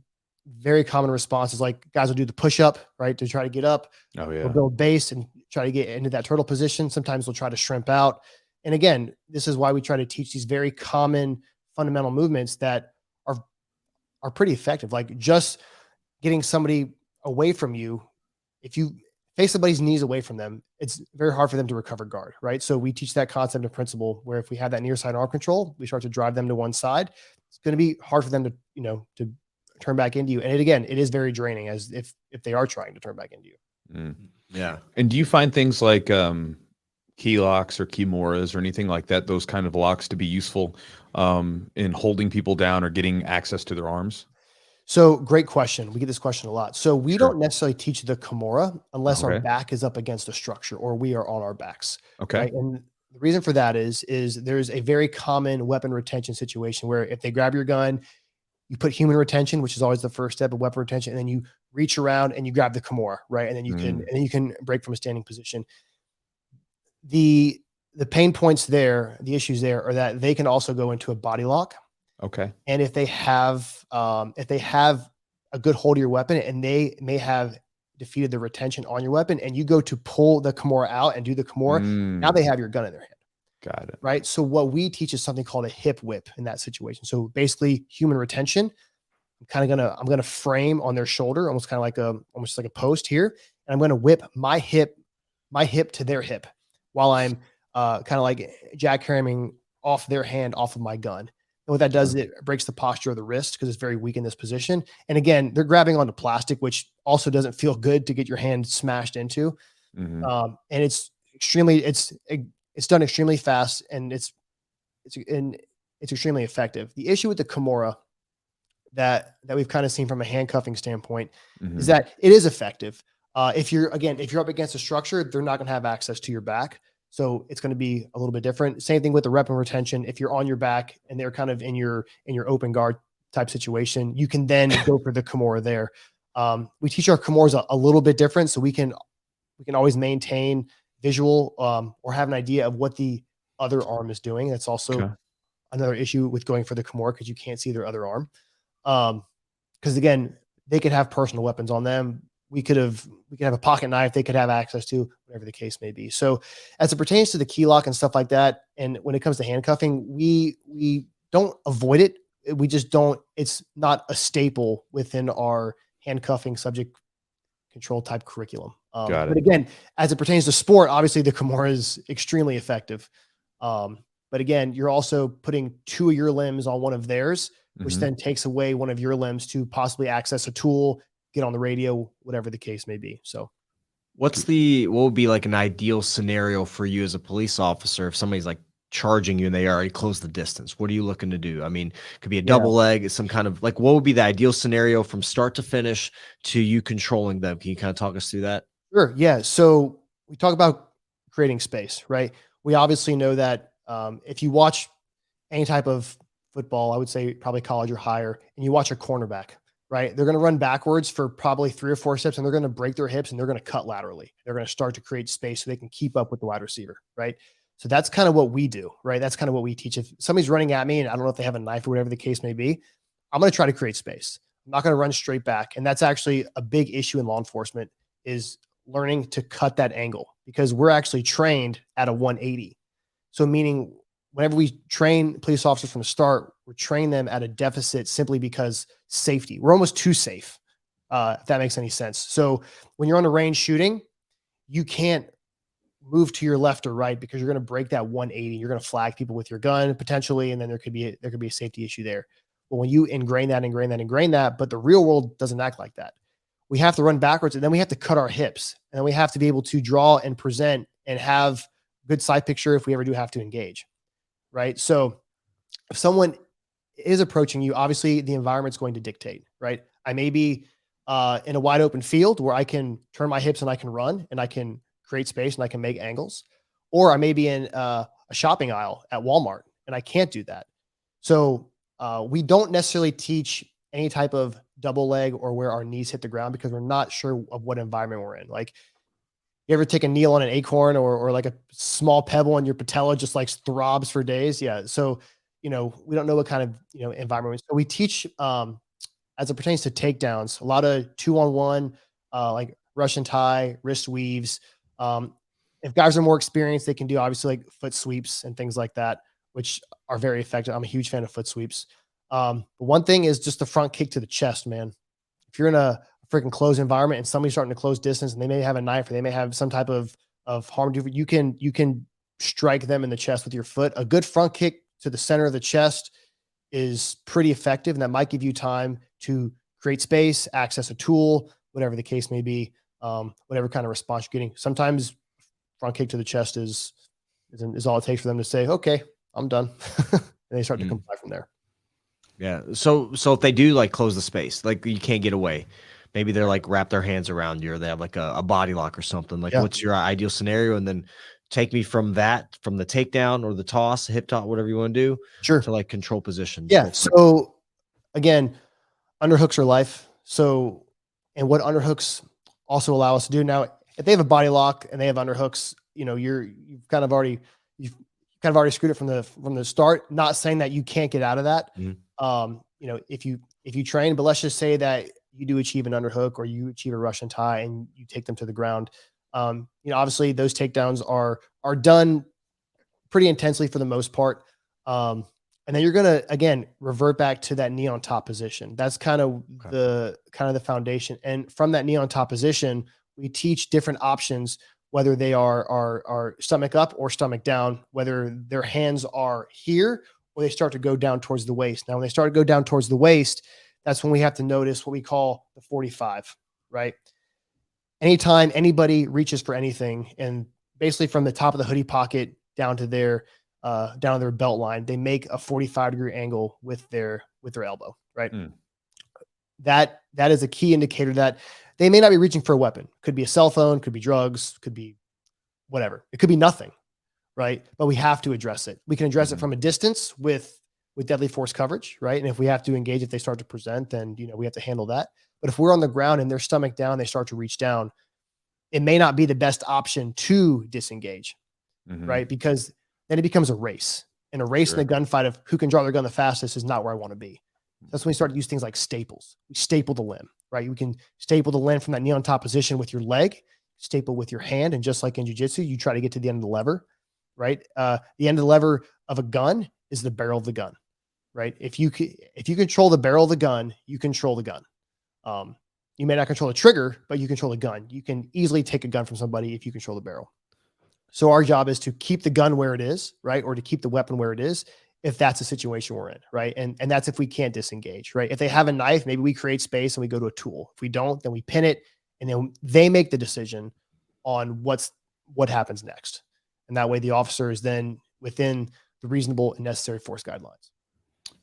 very common responses. Like guys will do the push up, right? To try to get up, Oh yeah. or build base and try to get into that turtle position. Sometimes they'll try to shrimp out. And again, this is why we try to teach these very common fundamental movements that are pretty effective. Like just getting somebody away from you. If you face somebody's knees away from them, it's very hard for them to recover guard, right? So we teach that concept and principle where if we have that near side arm control, we start to drive them to one side. It's going to be hard for them to, to turn back into you. And it is very draining as if they are trying to turn back into you. Mm. Yeah. And do you find things like key locks or kimuras or anything like that, those kind of locks, to be useful in holding people down or getting access to their arms? So great question. We get this question a lot. So we Sure. don't necessarily teach the Kimura unless our Okay. back is up against a structure or we are on our backs. Okay. Right. And the reason for that is there's a very common weapon retention situation where if they grab your gun, you put human retention, which is always the first step of weapon retention, and then you reach around and you grab the Kimura, right? And then you can break from a standing position. The pain points there, the issues there are that they can also go into a body lock. Okay. And if they have a good hold of your weapon and they may have defeated the retention on your weapon and you go to pull the Kimura out and do the Kimura, now they have your gun in their hand. Got it. Right. So what we teach is something called a hip whip in that situation. So basically human retention. I'm gonna frame on their shoulder, almost like a post here. And I'm gonna whip my hip to their hip while I'm kind of like jackhammering off their hand off of my gun. And what that does is it breaks the posture of the wrist because it's very weak in this position. And again, they're grabbing onto plastic, which also doesn't feel good to get your hand smashed into. Mm-hmm. And it's done extremely fast and it's extremely effective. The issue with the Kimura that we've kind of seen from a handcuffing standpoint is that it is effective. If you're up against a structure, they're not going to have access to your back. So it's going to be a little bit different. Same thing with the weapon retention. If you're on your back and they're kind of in your open guard type situation, you can then go for the Kimura there. We teach our Kimuras a little bit different, so we can always maintain visual or have an idea of what the other arm is doing. That's also another issue with going for the Kimura because you can't see their other arm. Because again, they could have personal weapons on them. We could have a pocket knife they could have access to, whatever the case may be. So as it pertains to the key lock and stuff like that, and when it comes to handcuffing, we don't avoid it. We just don't, it's not a staple within our handcuffing subject control type curriculum. Got it. But again, as it pertains to sport, obviously the Kimura is extremely effective. But again, you're also putting two of your limbs on one of theirs, which then takes away one of your limbs to possibly access a tool, get on the radio, whatever the case may be. So what would be like an ideal scenario for you as a police officer if somebody's like charging you and they already closed the distance? What are you looking to do? I mean, it could be a double leg, some kind of like, what would be the ideal scenario from start to finish to you controlling them? Can you kind of talk us through that? Sure. Yeah. So we talk about creating space, right? We obviously know that if you watch any type of football, I would say probably college or higher, and you watch a cornerback, right? They're going to run backwards for probably 3 or 4 steps and they're going to break their hips and they're going to cut laterally. They're going to start to create space so they can keep up with the wide receiver, right? So that's kind of what we do, right? That's kind of what we teach. If somebody's running at me and I don't know if they have a knife or whatever the case may be, I'm going to try to create space. I'm not going to run straight back. And that's actually a big issue in law enforcement is learning to cut that angle because we're actually trained at a 180. So meaning whenever we train police officers from the start, we're training them at a deficit simply because safety. We're almost too safe, if that makes any sense. So when you're on a range shooting, you can't move to your left or right because you're going to break that 180. You're going to flag people with your gun potentially, and then there could be a safety issue there. But when you ingrain that, but the real world doesn't act like that. We have to run backwards, and then we have to cut our hips, and then we have to be able to draw and present and have good side picture if we ever do have to engage. Right. So if someone is approaching you, obviously the environment's going to dictate, right? I may be in a wide open field where I can turn my hips and I can run and I can create space and I can make angles, or I may be in a shopping aisle at Walmart and I can't do that. So we don't necessarily teach any type of double leg or where our knees hit the ground because we're not sure of what environment we're in. Like, you ever take a kneel on an acorn or like a small pebble and your patella just like throbs for days? Yeah. So, we don't know what kind of, environment. So we teach, as it pertains to takedowns, a lot of 2-on-1, like Russian tie, wrist weaves. If guys are more experienced, they can do obviously like foot sweeps and things like that, which are very effective. I'm a huge fan of foot sweeps. But one thing is just the front kick to the chest, man. If you're in a freaking closed environment and somebody's starting to close distance and they may have a knife or they may have some type of harm to you can strike them in the chest with your foot. A good front kick to the center of the chest is pretty effective, and that might give you time to create space, access a tool, whatever the case may be, whatever kind of response you're getting. Sometimes front kick to the chest is all it takes for them to say, okay, I'm done. And they start to comply from there. Yeah. So if they do like close the space, like you can't get away, maybe they're like wrap their hands around you or they have like a body lock or something. Like what's your ideal scenario? And then take me from the takedown or the toss, hip toss, whatever you want to do. Sure. To like control position. Yeah. So again, underhooks are life. So, and what underhooks also allow us to do now, if they have a body lock and they have underhooks, you know, you've kind of already screwed it from the start. Not saying that you can't get out of that. Mm-hmm. You know, if you train, but let's just say that you do achieve an underhook or you achieve a Russian tie and you take them to the ground. You know, obviously those takedowns are done pretty intensely for the most part. And then you're going to, again, revert back to that knee on top position. That's kind of the foundation. And from that knee on top position, we teach different options, whether they are stomach up or stomach down, whether their hands are here or they start to go down towards the waist. Now, when they start to go down towards the waist, that's when we have to notice what we call the 45, right? Anytime anybody reaches for anything, and basically from the top of the hoodie pocket down to their belt line, they make a 45-degree angle with their elbow, right? That is a key indicator that they may not be reaching for a weapon. Could be a cell phone, could be drugs, could be whatever. It could be nothing, right? But we have to address it. We can address it from a distance with deadly force coverage, right? And if we have to engage, if they start to present, then, you know, we have to handle that. But if we're on the ground and their stomach down, they start to reach down, it may not be the best option to disengage, right? Because then it becomes a race. And a race in a gunfight of who can draw their gun the fastest is not where I want to be. That's when we start to use things like staples. We staple the limb, right? We can staple the limb from that knee on top position with your leg, staple with your hand. And just like in jiu-jitsu, you try to get to the end of the lever, right? The end of the lever of a gun is the barrel of the gun, right? If you control the barrel of the gun, you control the gun. You may not control the trigger, but you control the gun. You can easily take a gun from somebody if you control the barrel. So our job is to keep the gun where it is, right? Or to keep the weapon where it is, if that's the situation we're in, right? And that's if we can't disengage, right? If they have a knife, maybe we create space and we go to a tool. If we don't, then we pin it, and then they make the decision on what happens next. And that way the officer is then within the reasonable and necessary force guidelines.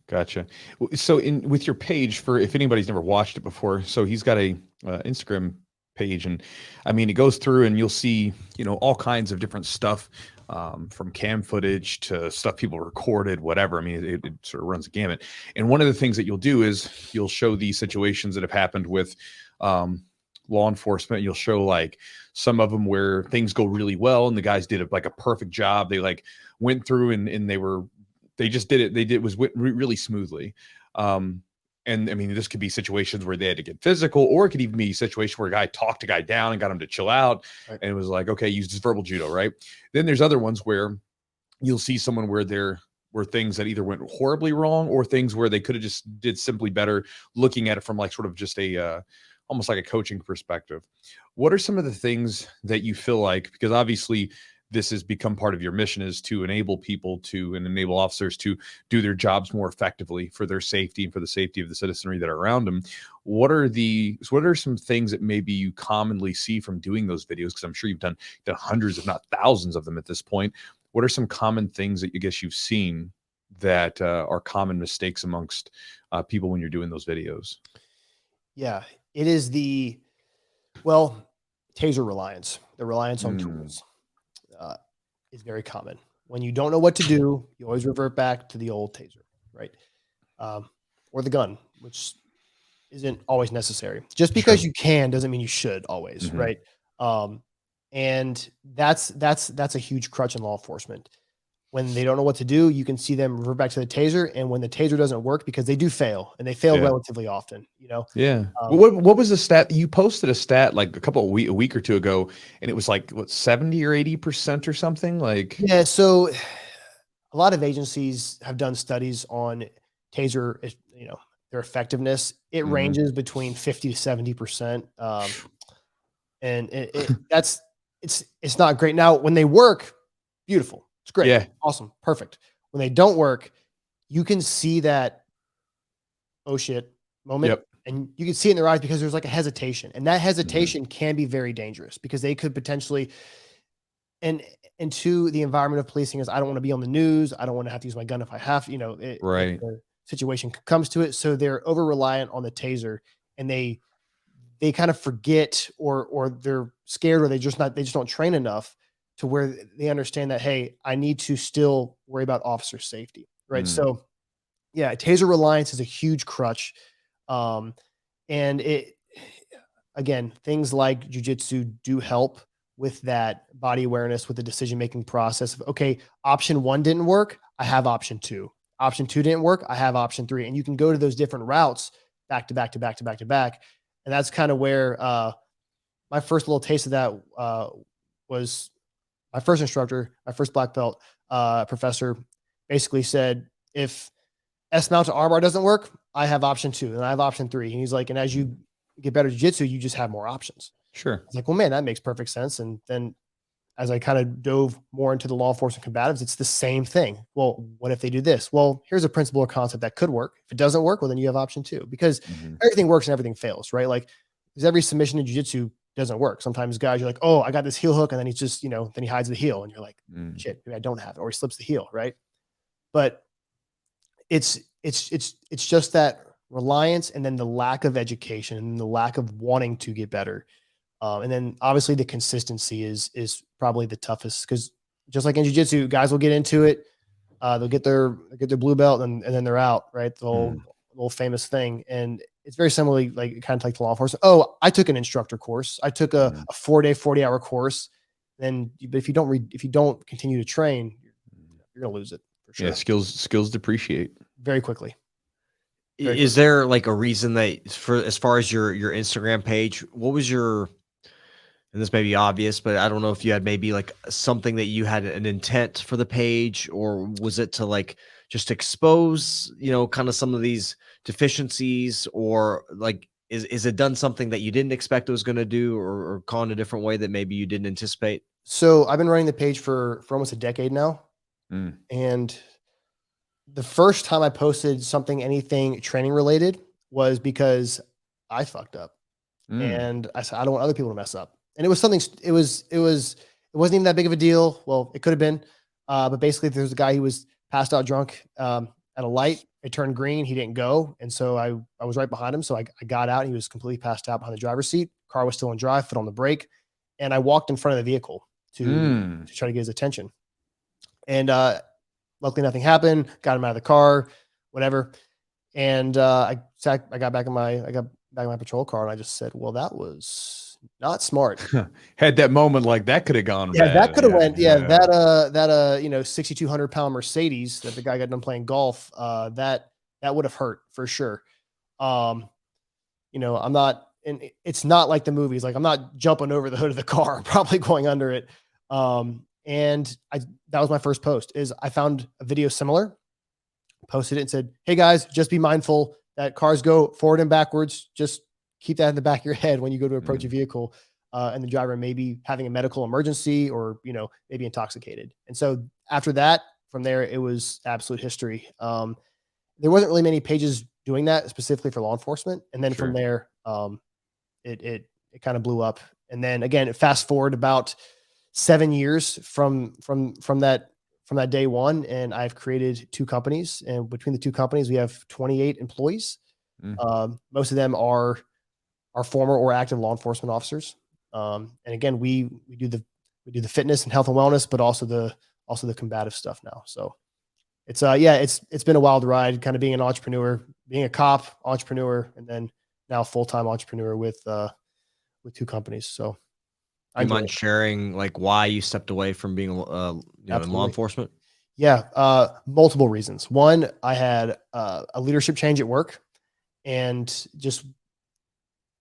Gotcha. So with your page, for if anybody's never watched it before, so he's got a Instagram page, and I mean, it goes through and you'll see, you know, all kinds of different stuff, from cam footage to stuff people recorded, whatever. I mean, it sort of runs a gamut. And one of the things that you'll do is you'll show these situations that have happened with law enforcement. You'll show like some of them where things go really well and the guys did a perfect job. They like went through and they just did it. It was really smoothly. And I mean, this could be situations where they had to get physical, or it could even be a situation where a guy talked a guy down and got him to chill out. Right. And it was like, okay, use this verbal judo, right? Then there's other ones where you'll see someone where there were things that either went horribly wrong or things where they could have just did simply better, looking at it from like sort of just a, almost like a coaching perspective. What are some of the things that you feel like, because obviously this has become part of your mission, is to enable people to and enable officers to do their jobs more effectively for their safety and for the safety of the citizenry that are around them. What are some things that maybe you commonly see from doing those videos? Because I'm sure you've done hundreds, if not thousands of them at this point. What are some common things that you guess you've seen that are common mistakes amongst people when you're doing those videos? Yeah, it is taser reliance, the reliance on tools. Is very common. When you don't know what to do, you always revert back to the old taser, right? Or the gun, which isn't always necessary. Just because you can doesn't mean you should always, right? And that's a huge crutch in law enforcement. when they don't know what to do, you can see them revert back to the taser. And when the taser doesn't work, because they do fail, and they fail Yeah. relatively often, Yeah. What was the stat? You posted a stat like a week or two ago, and it was like what 70 or 80% or something like. Yeah. So a lot of agencies have done studies on taser, their effectiveness. It Mhm. ranges between 50 to 70%. And it's not great. Now, when they work, beautiful. It's great. Yeah. Awesome. Perfect. When they don't work, you can see that, oh shit moment. Yep. And you can see it in their eyes because there's like a hesitation. And that hesitation can be very dangerous because they could potentially, and into the environment of policing is, I don't want to be on the news. I don't want to have to use my gun if I have, if Right. the situation comes to it. So they're over reliant on the taser, and they kind of forget, or they're scared, or they just don't train enough to where they understand that, hey, I need to still worry about officer safety. Right. Mm. So yeah, taser reliance is a huge crutch. And it, again, things like jujitsu do help with that body awareness, with the decision-making process of, okay, option 1 didn't work, I have option 2. Option 2 didn't work, I have option 3. And you can go to those different routes back to back to back to back to back. And that's kind of where my first little taste of that was my first instructor, my first black belt professor basically said, if S mount to armbar doesn't work, I have option 2 and I have option 3. And he's like, and as you get better at jiu-jitsu, you just have more options. Sure. It's like, well, man, that makes perfect sense. And then as I kind of dove more into the law enforcement combatives, it's the same thing. Well, what if they do this? Well, here's a principle or concept that could work. If it doesn't work, well, then you have option 2, because everything works and everything fails, right? Like, because every submission in jiu-jitsu doesn't work. Sometimes guys are like, oh, I got this heel hook, and then he's just, then he hides the heel, and you're like, shit, maybe I don't have it, or he slips the heel, right? But it's just that reliance, and then the lack of education, and the lack of wanting to get better. And then obviously the consistency is probably the toughest, because just like in jiu-jitsu, guys will get into it. They'll get their blue belt, and then they're out, right? The old famous thing. And it's very similarly, like, kind of like the law enforcement. Oh, I took an instructor course. I took a 4-day, 40-hour course. But if you don't continue to train, you're going to lose it for sure. Yeah. Skills depreciate very quickly. Is there like a reason that, for as far as your Instagram page, what was your, and this may be obvious, but I don't know if you had maybe like something that you had an intent for the page, or was it to like just expose, kind of some of these deficiencies, or like, is it done something that you didn't expect it was going to do, or gone a different way that maybe you didn't anticipate? So I've been running the page for almost a decade now. And the first time I posted anything training related, was because I fucked up. And I said, I don't want other people to mess up. And it was something, it wasn't even that big of a deal. Well, it could have been, but basically there's a guy who was passed out drunk at a light. It turned green. He didn't go. And so I was right behind him. So I got out, and he was completely passed out behind the driver's seat. Car was still on drive, foot on the brake. And I walked in front of the vehicle to try to get his attention. And luckily nothing happened. Got him out of the car, whatever. And I got back in my patrol car, and I just said, well, that was not smart. Had that moment, like that could have gone bad. That could have went. That 6,200 pound Mercedes that the guy got done playing golf, that would have hurt for sure. I'm not, and it's not like the movies. Like, I'm not jumping over the hood of the car. I'm probably going under it. And that was my first post. Is I found a video similar, posted it, and said, hey guys, just be mindful that cars go forward and backwards. Just keep that in the back of your head when you go to approach a vehicle, and the driver may be having a medical emergency, or, maybe intoxicated. And so after that, from there, it was absolute history. There wasn't really many pages doing that specifically for law enforcement. And then from there, it kind of blew up. And then again, fast forward about 7 years from that day one, and I've created 2 companies, and between the 2 companies, we have 28 employees. Most of them are former or active law enforcement officers. And again, we do the fitness and health and wellness, but also the combative stuff now. So it's it's been a wild ride, kind of being an entrepreneur, being a cop, entrepreneur, and then now full-time entrepreneur with 2 companies. So Do you mind sharing like why you stepped away from being in law enforcement? Yeah, multiple reasons. One, I had a leadership change at work, and just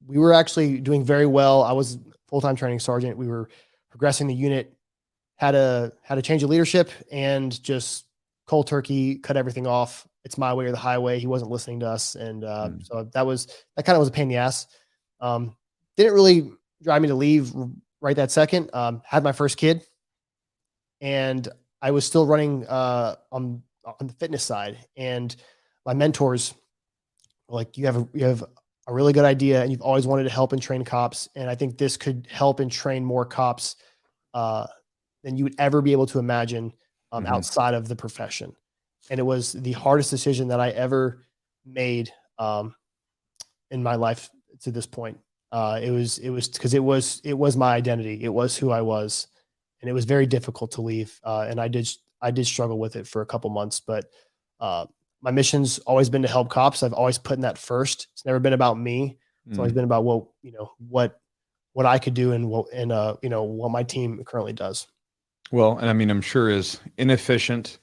we were actually doing very well. I was full-time training sergeant. We were progressing the unit, had a change of leadership, and just cold turkey cut everything off. It's my way or the highway. He wasn't listening to us, and so that kind of was a pain in the ass. Didn't really drive me to leave right that second. Had my first kid, and I was still running on the fitness side, and my mentors were like, you have a really good idea, and you've always wanted to help and train cops, and I think this could help and train more cops than you would ever be able to imagine outside of the profession. And it was the hardest decision that I ever made in my life to this point. It was because it was my identity. It was who I was, and it was very difficult to leave. And I did struggle with it for a couple months, but my mission's always been to help cops. I've always put in that first. It's never been about me. It's always been about what I could do and what my team currently does. Well, and I mean, I'm sure as inefficient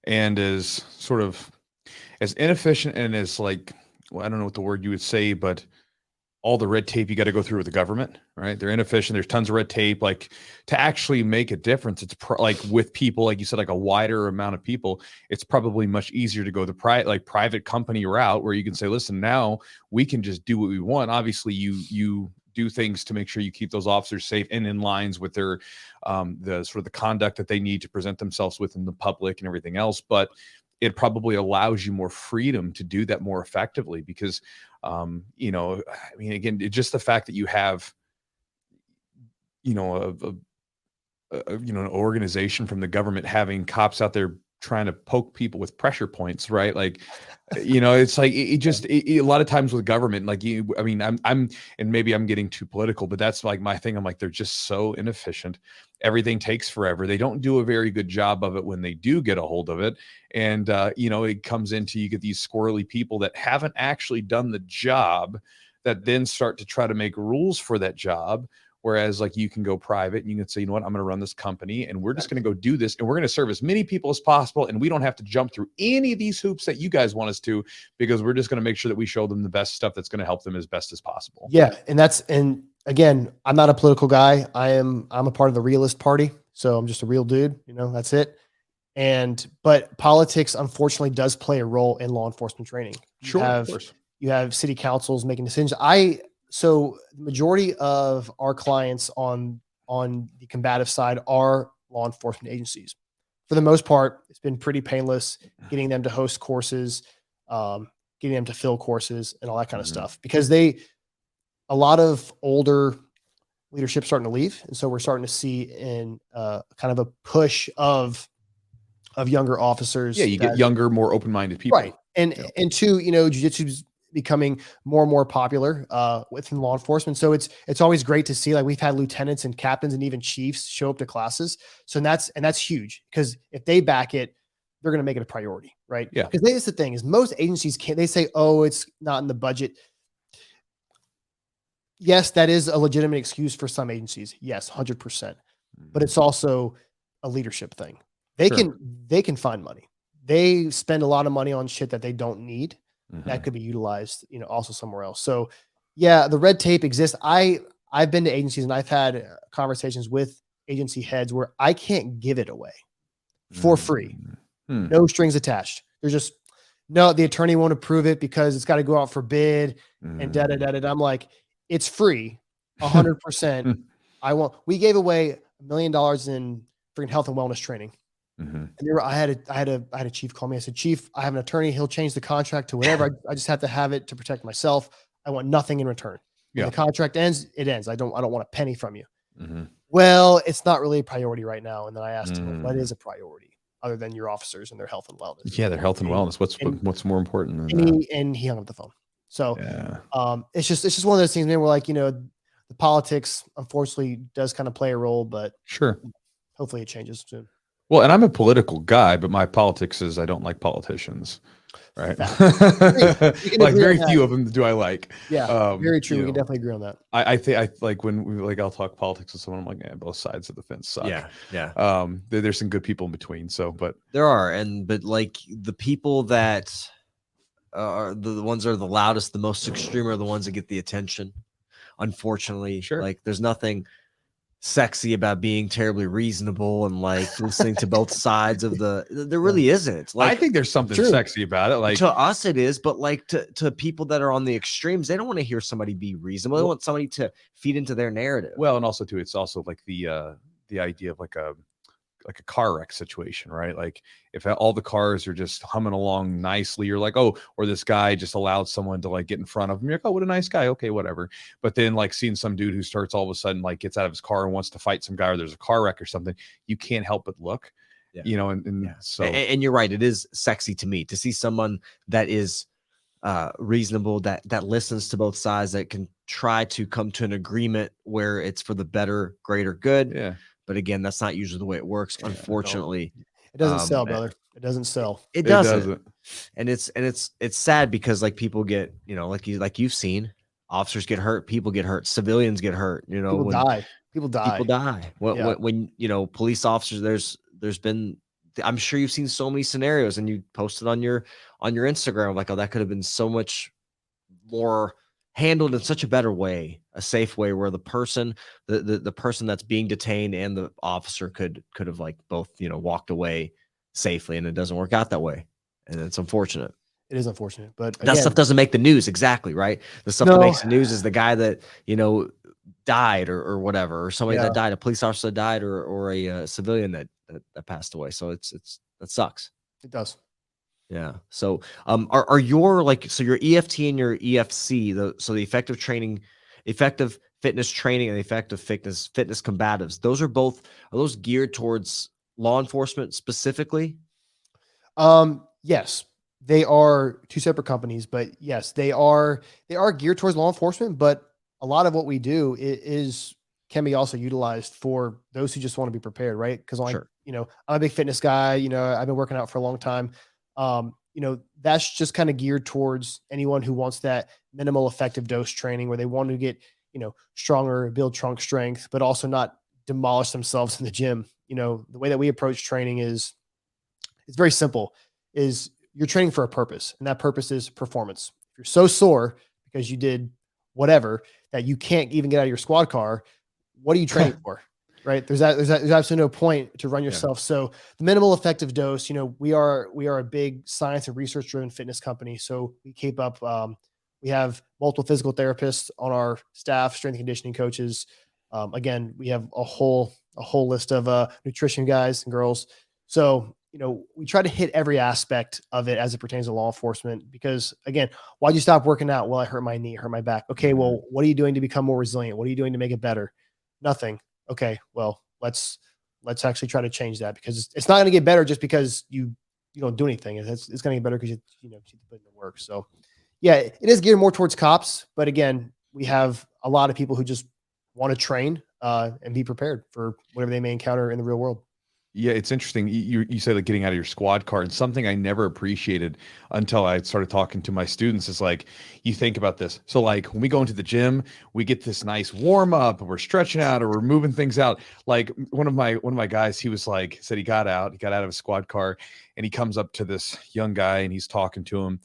and as sort of as inefficient and as like, well, I don't know what the word you would say, but all the red tape you got to go through with the government, right? They're inefficient. There's tons of red tape. Like to actually make a difference, it's like with people, like you said, like a wider amount of people, it's probably much easier to go the private company route where you can say, listen, now we can just do what we want. Obviously you do things to make sure you keep those officers safe and in lines with their the sort of the conduct that they need to present themselves with in the public and everything else. But it probably allows you more freedom to do that more effectively because, I mean, again, just the fact that you have, an organization from the government having cops out there trying to poke people with pressure points, right? Like, it's like a lot of times with government, like I'm and maybe I'm getting too political, but that's like my thing. I'm like, they're just so inefficient. Everything takes forever. They don't do a very good job of it when they do get a hold of it. And, it comes into, you get these squirrely people that haven't actually done the job that then start to try to make rules for that job. Whereas like you can go private and you can say, you know what, I'm going to run this company and we're just going to go do this. And we're going to serve as many people as possible. And we don't have to jump through any of these hoops that you guys want us to, because we're just going to make sure that we show them the best stuff that's going to help them as best as possible. Yeah. And again, I'm not a political guy. I'm a part of the realist party. So I'm just a real dude, that's it. But politics unfortunately does play a role in law enforcement training. Sure. Of course. You have city councils making decisions. So the majority of our clients on the combative side are law enforcement agencies. For the most part, it's been pretty painless getting them to host courses, getting them to fill courses and all that kind of stuff, because a lot of older leadership starting to leave. And so we're starting to see in kind of a push of younger officers. Yeah. You get younger, more open-minded people. Right. And two, jiu-jitsu's becoming more and more popular within law enforcement. So it's always great to see, like, we've had lieutenants and captains and even chiefs show up to classes. So that's huge, because if they back it, they're going to make it a priority, right? Yeah. Because that's the thing, is most agencies they say, oh, it's not in the budget. Yes, that is a legitimate excuse for some agencies. Yes, 100%. But it's also a leadership thing. They can find money. They spend a lot of money on shit that they don't need. That could be utilized, also somewhere else. So yeah, the red tape exists. I've been to agencies and I've had conversations with agency heads where I can't give it away for free. No strings attached. There's just, no, the attorney won't approve it because it's got to go out for bid and da-da-da-da. I'm like, it's free, 100%. We gave away $1 million in freaking health and wellness training. And I had a chief call me. I said, Chief, I have an attorney. He'll change the contract to whatever. I just have to have it to protect myself. I want nothing in return. When the contract ends, it ends. I don't want a penny from you. Well, it's not really a priority right now. And then I asked him, what is a priority other than your officers and their health and wellness? Yeah, their health and wellness. What's more important than that? And he hung up the phone. So it's just one of those things, man, where, like, the politics unfortunately does kind of play a role, but sure, hopefully it changes soon. Well, and I'm a political guy, but my politics is I don't like politicians. right? We can Like agree very on few that. of them do I like. Yeah, very true. You We can know, definitely agree on that. I think I like when we like I'll talk politics with someone. I'm like, yeah, both sides of the fence suck. Yeah. There's some good people in between. So, but There are, but like the people that are the ones that are the loudest, the most extreme are the ones that get the attention. Unfortunately, sure. like there's nothing sexy about being terribly reasonable and like listening to both sides of there really isn't. I Like think there's something True. sexy about it. Like to us it is, but like to people that are on the extremes, they don't want to hear somebody be reasonable. They want somebody to feed into their narrative. well, and also too, it's also like the idea of like a car wreck situation, right? Like if all the cars are just humming along nicely, you're like, oh, or this guy just allowed someone to like get in front of him. You're like, oh, what a nice guy. Okay, whatever. But then like seeing some dude who starts all of a sudden like gets out of his car and wants to fight some guy, or there's a car wreck or something, you can't help but look, you know, and so and you're right, it is sexy to me to see someone that is reasonable, that listens to both sides, that can try to come to an agreement where it's for the better, greater good. yeah. But again, that's not usually the way it works, unfortunately. It doesn't sell, brother. It doesn't sell. It doesn't. And it's sad because like people get, you know, like you've seen, officers get hurt, people get hurt, civilians get hurt, you know, People die. People die. When you know, police officers, there's been, I'm sure you've seen so many scenarios, and you posted on your Instagram like, oh, that could have been so much more handled in such a better way, a safe way, where the person that's being detained and the officer could have like both, you know, walked away safely, and it doesn't work out that way, and it's unfortunate. It is unfortunate, but that stuff doesn't make the news. Exactly, right? The stuff that makes the news is the guy that, you know, died or whatever, or somebody that died, a police officer that died, or a civilian that passed away. So that sucks. It does. Yeah. So are your like, so your EFT and your EFC, the effective fitness training and the effective fitness combatives, are those geared towards law enforcement specifically? Yes, they are two separate companies, but yes, they are geared towards law enforcement, but a lot of what we do can be also utilized for those who just want to be prepared, right? Because you know, I'm a big fitness guy, you know, I've been working out for a long time. You know, that's just kind of geared towards anyone who wants that minimal effective dose training where they want to get, you know, stronger, build trunk strength, but also not demolish themselves in the gym. You know, the way that we approach training it's very simple. Is you're training for a purpose, and that purpose is performance. If you're so sore because you did whatever that you can't even get out of your squad car, what are you training for? Right? There's absolutely no point to run yourself. So the minimal effective dose, you know, we are a big science and research driven fitness company. So we keep up. We have multiple physical therapists on our staff, strength and conditioning coaches. Again, we have a whole list of nutrition guys and girls. So, you know, we try to hit every aspect of it as it pertains to law enforcement, because again, why'd you stop working out? Well, I hurt my knee, hurt my back. Okay. Well, what are you doing to become more resilient? What are you doing to make it better? Nothing. Okay. Well, let's actually try to change that, because it's not going to get better just because you don't do anything. It's going to get better because you put in the work. So yeah, it is geared more towards cops, but again, we have a lot of people who just want to train and be prepared for whatever they may encounter in the real world. Yeah, it's interesting. You said like getting out of your squad car, and something I never appreciated until I started talking to my students is like, you think about this. So like when we go into the gym, we get this nice warm up, and we're stretching out, or we're moving things out. Like one of my guys, he was like, said he got out of his squad car, and he comes up to this young guy and he's talking to him,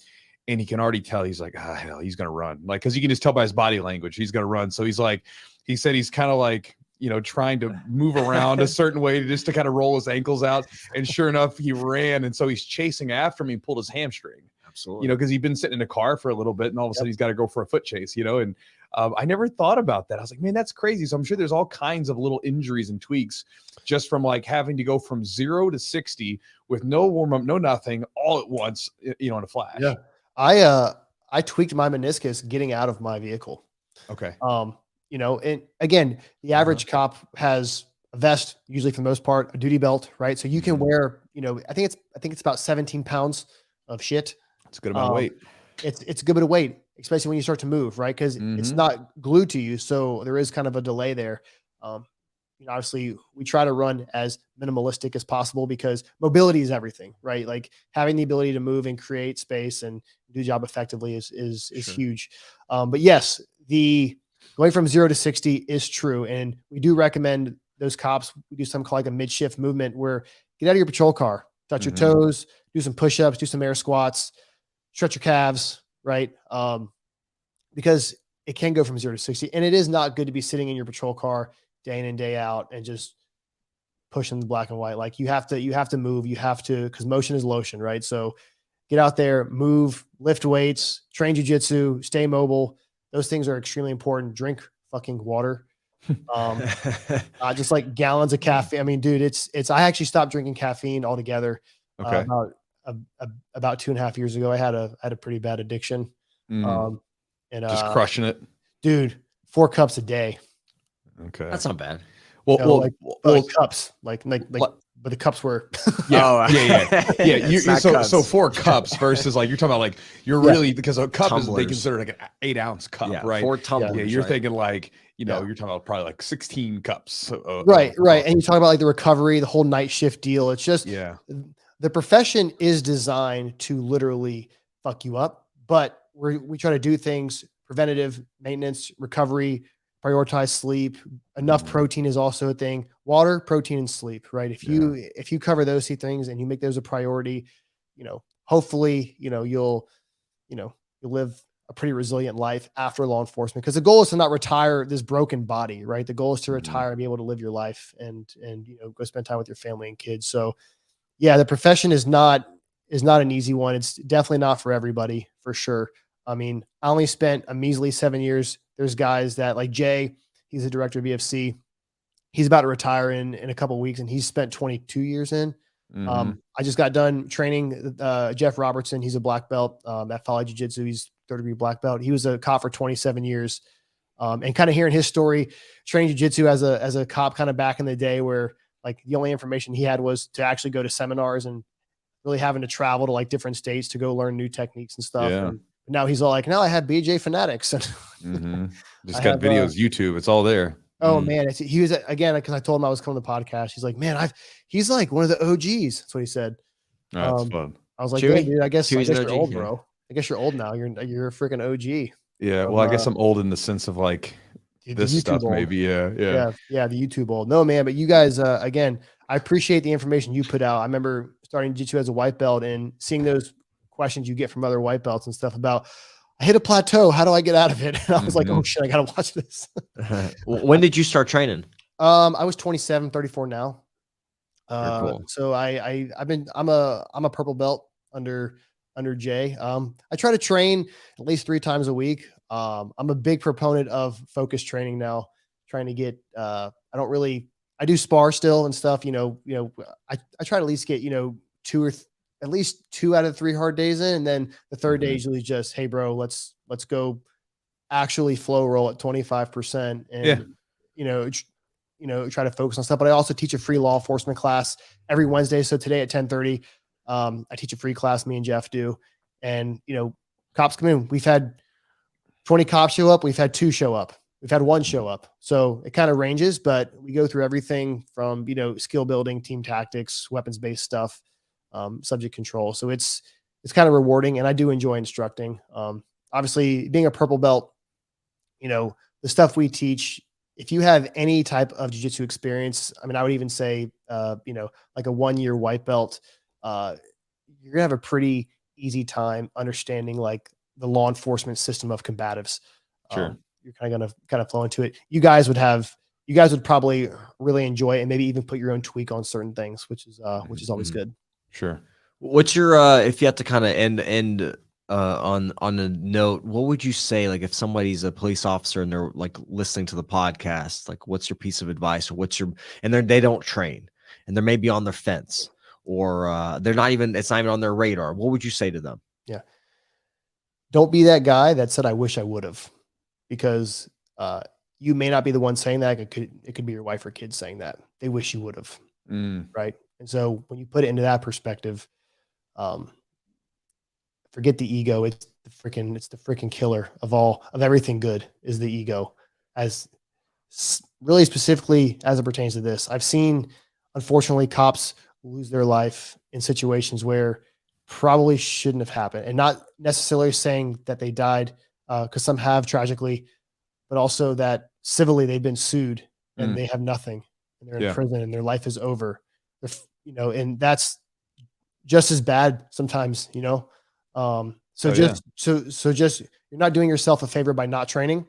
and he can already tell he's like, hell, he's gonna run. Like, because you can just tell by his body language he's gonna run. So he's like, he said he's kind of like, you know, trying to move around a certain way just to kind of roll his ankles out. And sure enough, he ran. And so he's chasing after me and pulled his hamstring. Absolutely. You know, because he'd been sitting in a car for a little bit, and all of a sudden he's got to go for a foot chase, you know. And I never thought about that. I was like, man, that's crazy. So I'm sure there's all kinds of little injuries and tweaks just from like having to go from 0 to 60 with no warm up, no nothing, all at once, you know, in a flash. Yeah. I tweaked my meniscus getting out of my vehicle. Okay. You know, and again, the average cop has a vest, usually for the most part, a duty belt, right? So you can wear, you know, I think it's about 17 pounds of shit. It's a good amount of weight. It's a good bit of weight, especially when you start to move, right? Because it's not glued to you. So there is kind of a delay there. You obviously we try to run as minimalistic as possible because mobility is everything, right? Like having the ability to move and create space and do the job effectively is Sure. huge. But yes, the going from 0 to 60 is true. And we do recommend those cops. We do something called like a mid-shift movement where get out of your patrol car, touch your toes, do some push-ups, do some air squats, stretch your calves, right? Because it can go from 0 to 60. And it is not good to be sitting in your patrol car day in and day out and just pushing the black and white. Like you have to move, because motion is lotion, right? So get out there, move, lift weights, train jiu-jitsu, stay mobile. Those things are extremely important. Drink fucking water. Just like gallons of caffeine. I mean, dude, I actually stopped drinking caffeine altogether. Okay. About 2.5 years ago. I had a pretty bad addiction. And just crushing it, dude, 4 cups a day. Okay. That's not bad. Well, cups, like, but the cups were, yeah. So 4 cups versus like, you're talking about like, you're really, because a cup is, they consider like an 8-ounce cup, right? 4 tumblers. Yeah. You're thinking like, you're talking about probably like 16 cups. Right. And you talk about like the recovery, the whole night shift deal. It's just, the profession is designed to literally fuck you up, but we try to do things preventative, maintenance, recovery, prioritize sleep. Enough protein is also a thing. Water, protein, and sleep, right? If you cover those 2 things and you make those a priority, hopefully, you'll live a pretty resilient life after law enforcement, because the goal is to not retire this broken body, right? The goal is to retire and be able to live your life and go spend time with your family and kids. So yeah, the profession is not an easy one. It's definitely not for everybody, for sure. I mean, I only spent a measly 7 years. There's guys that like Jay, he's the director of BFC. He's about to retire in a couple of weeks, and he's spent 22 years in. I just got done training Jeff Robertson. He's a black belt at Follow Jiu-Jitsu. He's 3rd-degree black belt. He was a cop for 27 years. And kind of hearing his story, training jiu-jitsu as a cop kind of back in the day, where like the only information he had was to actually go to seminars and really having to travel to like different states to go learn new techniques and stuff. Yeah. And now he's all like, now I have BJ Fanatics. And just got videos, YouTube, it's all there. Oh man. He was, again, because I told him I was coming to the podcast. He's like, man, he's like one of the OGs. That's what he said. That's fun. I was like, yeah, dude, I guess you're old, bro. I guess you're old now. You're a freaking OG. Yeah. Well, I guess I'm old in the sense of like this stuff, old. Maybe. Yeah. The YouTube old. No, man. But you guys, again, I appreciate the information you put out. I remember starting jiu-jitsu as a white belt and seeing those questions you get from other white belts and stuff about, I hit a plateau. How do I get out of it? And I was like, oh shit, I got to watch this. When did you start training? I was 27, 34 now. Cool. So I'm a purple belt under Jay. I try to train at least 3 times a week. I'm a big proponent of focused training now, trying to get, I do spar still and stuff, I try to at least get, at least 2 out of 3 hard days in. And then the 3rd day is usually just, hey bro, let's go actually flow roll at 25% and, try to focus on stuff. But I also teach a free law enforcement class every Wednesday. So today at 10:30, I teach a free class, me and Jeff do. And, cops come in. We've had 20 cops show up. We've had 2 show up. We've had 1 show up. So it kind of ranges, but we go through everything from, skill building, team tactics, weapons-based stuff, subject control. So it's kind of rewarding, and I do enjoy instructing. Obviously being a purple belt, the stuff we teach, if you have any type of jiu-jitsu experience, I mean, I would even say, like a 1-year white belt, you're gonna have a pretty easy time understanding like the law enforcement system of combatives. Sure. You're kind of flow into it. You guys would probably really enjoy it and maybe even put your own tweak on certain things, which is always good. Sure. What's your, if you have to kind of end on a note, what would you say, like if somebody's a police officer and they're like listening to the podcast, like what's your piece of advice, or and they don't train and they're maybe on their fence, or it's not even on their radar. What would you say to them? Yeah. Don't be that guy that said, I wish I would have, because you may not be the one saying that. It could be your wife or kids saying that they wish you would have. Right. And so when you put it into that perspective, forget the ego. It's the freaking killer of everything good is the ego. As really specifically as it pertains to this, I've seen, unfortunately, cops lose their life in situations where probably shouldn't have happened, and not necessarily saying that they died, because some have tragically, but also that civilly they've been sued and they have nothing, and they're in prison and their life is over. And that's just as bad sometimes, so just you're not doing yourself a favor by not training,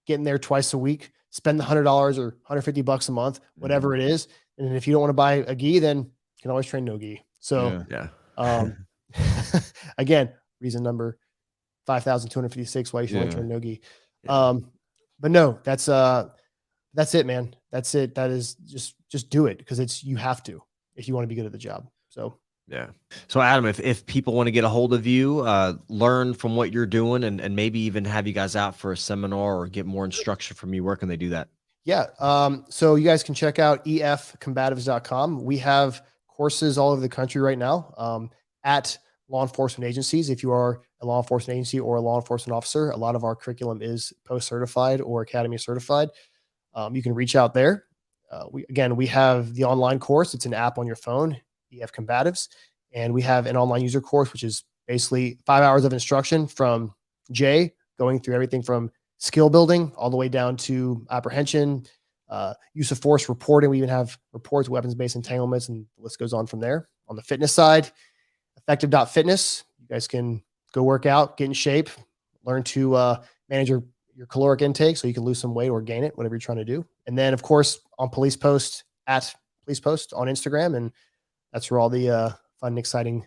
getting there twice a week, spend the $100 or $150 a month, whatever it is. And if you don't want to buy a gi, then you can always train no gi. So, again, reason number 5,256 why you should only train no gi. But no, that's it, man. That's it. That is just do it, because you have to if you want to be good at the job. So. Yeah. So Adam, if people want to get a hold of you, learn from what you're doing, and maybe even have you guys out for a seminar or get more instruction from you, where can they do that? Yeah. So you guys can check out efcombatives.com. We have courses all over the country right now, at law enforcement agencies. If you are a law enforcement agency or a law enforcement officer, a lot of our curriculum is post-certified or academy certified. You can reach out there. We have the online course. It's an app on your phone, EF Combatives. And we have an online user course, which is basically 5 hours of instruction from Jay, going through everything from skill building all the way down to apprehension, use of force reporting. We even have reports, weapons-based entanglements, and the list goes on from there. On the fitness side, effective.fitness. You guys can go work out, get in shape, learn to manage your caloric intake so you can lose some weight or gain it, whatever you're trying to do. And then, of course, on Police Post, at Police Post on Instagram. And that's where all the fun, exciting,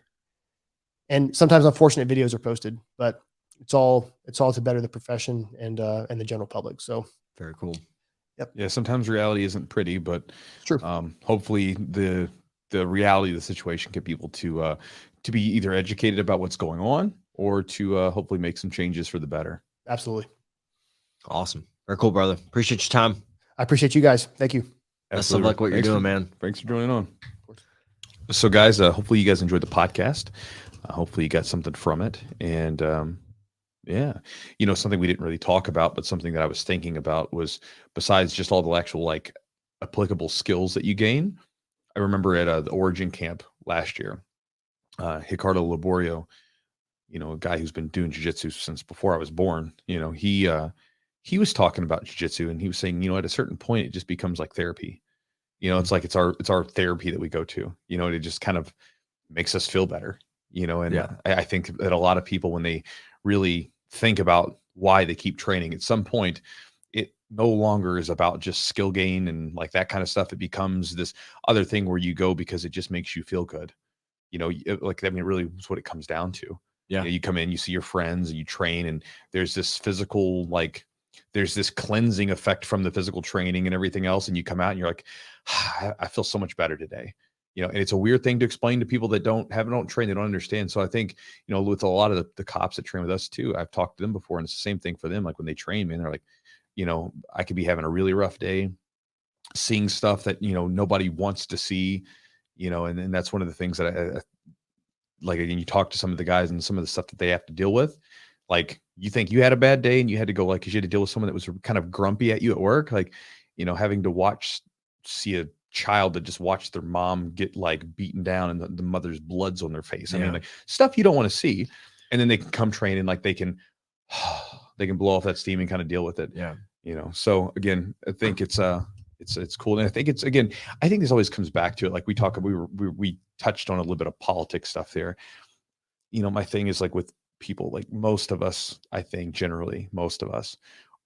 and sometimes unfortunate videos are posted, but it's all to better the profession and the general public. So very cool. Yep. Yeah. Sometimes reality isn't pretty, but true. Hopefully the reality of the situation get people to be either educated about what's going on, or to hopefully make some changes for the better. Absolutely. Awesome. Very cool, brother. Appreciate your time. I appreciate you guys. Thank you. Best of luck what you're doing, man. Thanks for joining on. So guys, hopefully you guys enjoyed the podcast. Hopefully you got something from it. And something we didn't really talk about, but something that I was thinking about was, besides just all the actual like applicable skills that you gain, I remember at the Origin camp last year, Ricardo Laborio, a guy who's been doing jiu-jitsu since before I was born, he was talking about jiu-jitsu, and he was saying, at a certain point, it just becomes like therapy. It's like it's our therapy that we go to, and it just kind of makes us feel better, and I think that a lot of people, when they really think about why they keep training, at some point, it no longer is about just skill gain and like that kind of stuff. It becomes this other thing where you go because it just makes you feel good. Really is what it comes down to. Yeah. You come in, you see your friends, and you train, and there's this physical, there's this cleansing effect from the physical training and everything else. And you come out and you're like, I feel so much better today. And it's a weird thing to explain to people that don't train, they don't understand. So I think, with a lot of the cops that train with us too, I've talked to them before, and it's the same thing for them. Like when they train, man, they're like, I could be having a really rough day, seeing stuff that, nobody wants to see, and that's one of the things that I like, again, you talk to some of the guys and some of the stuff that they have to deal with. Like, you think you had a bad day and you had to go, like, 'cause you had to deal with someone that was kind of grumpy at you at work. Like, having to see a child that just watched their mom get like beaten down and the mother's blood's on their face. I mean, like, stuff you don't want to see. And then they can come train and like, they can blow off that steam and kind of deal with it. Yeah. So again, I think it's cool. And I think I think this always comes back to it. Like we touched on a little bit of politics stuff there. My thing is, like, with people, like most of us, I think generally most of us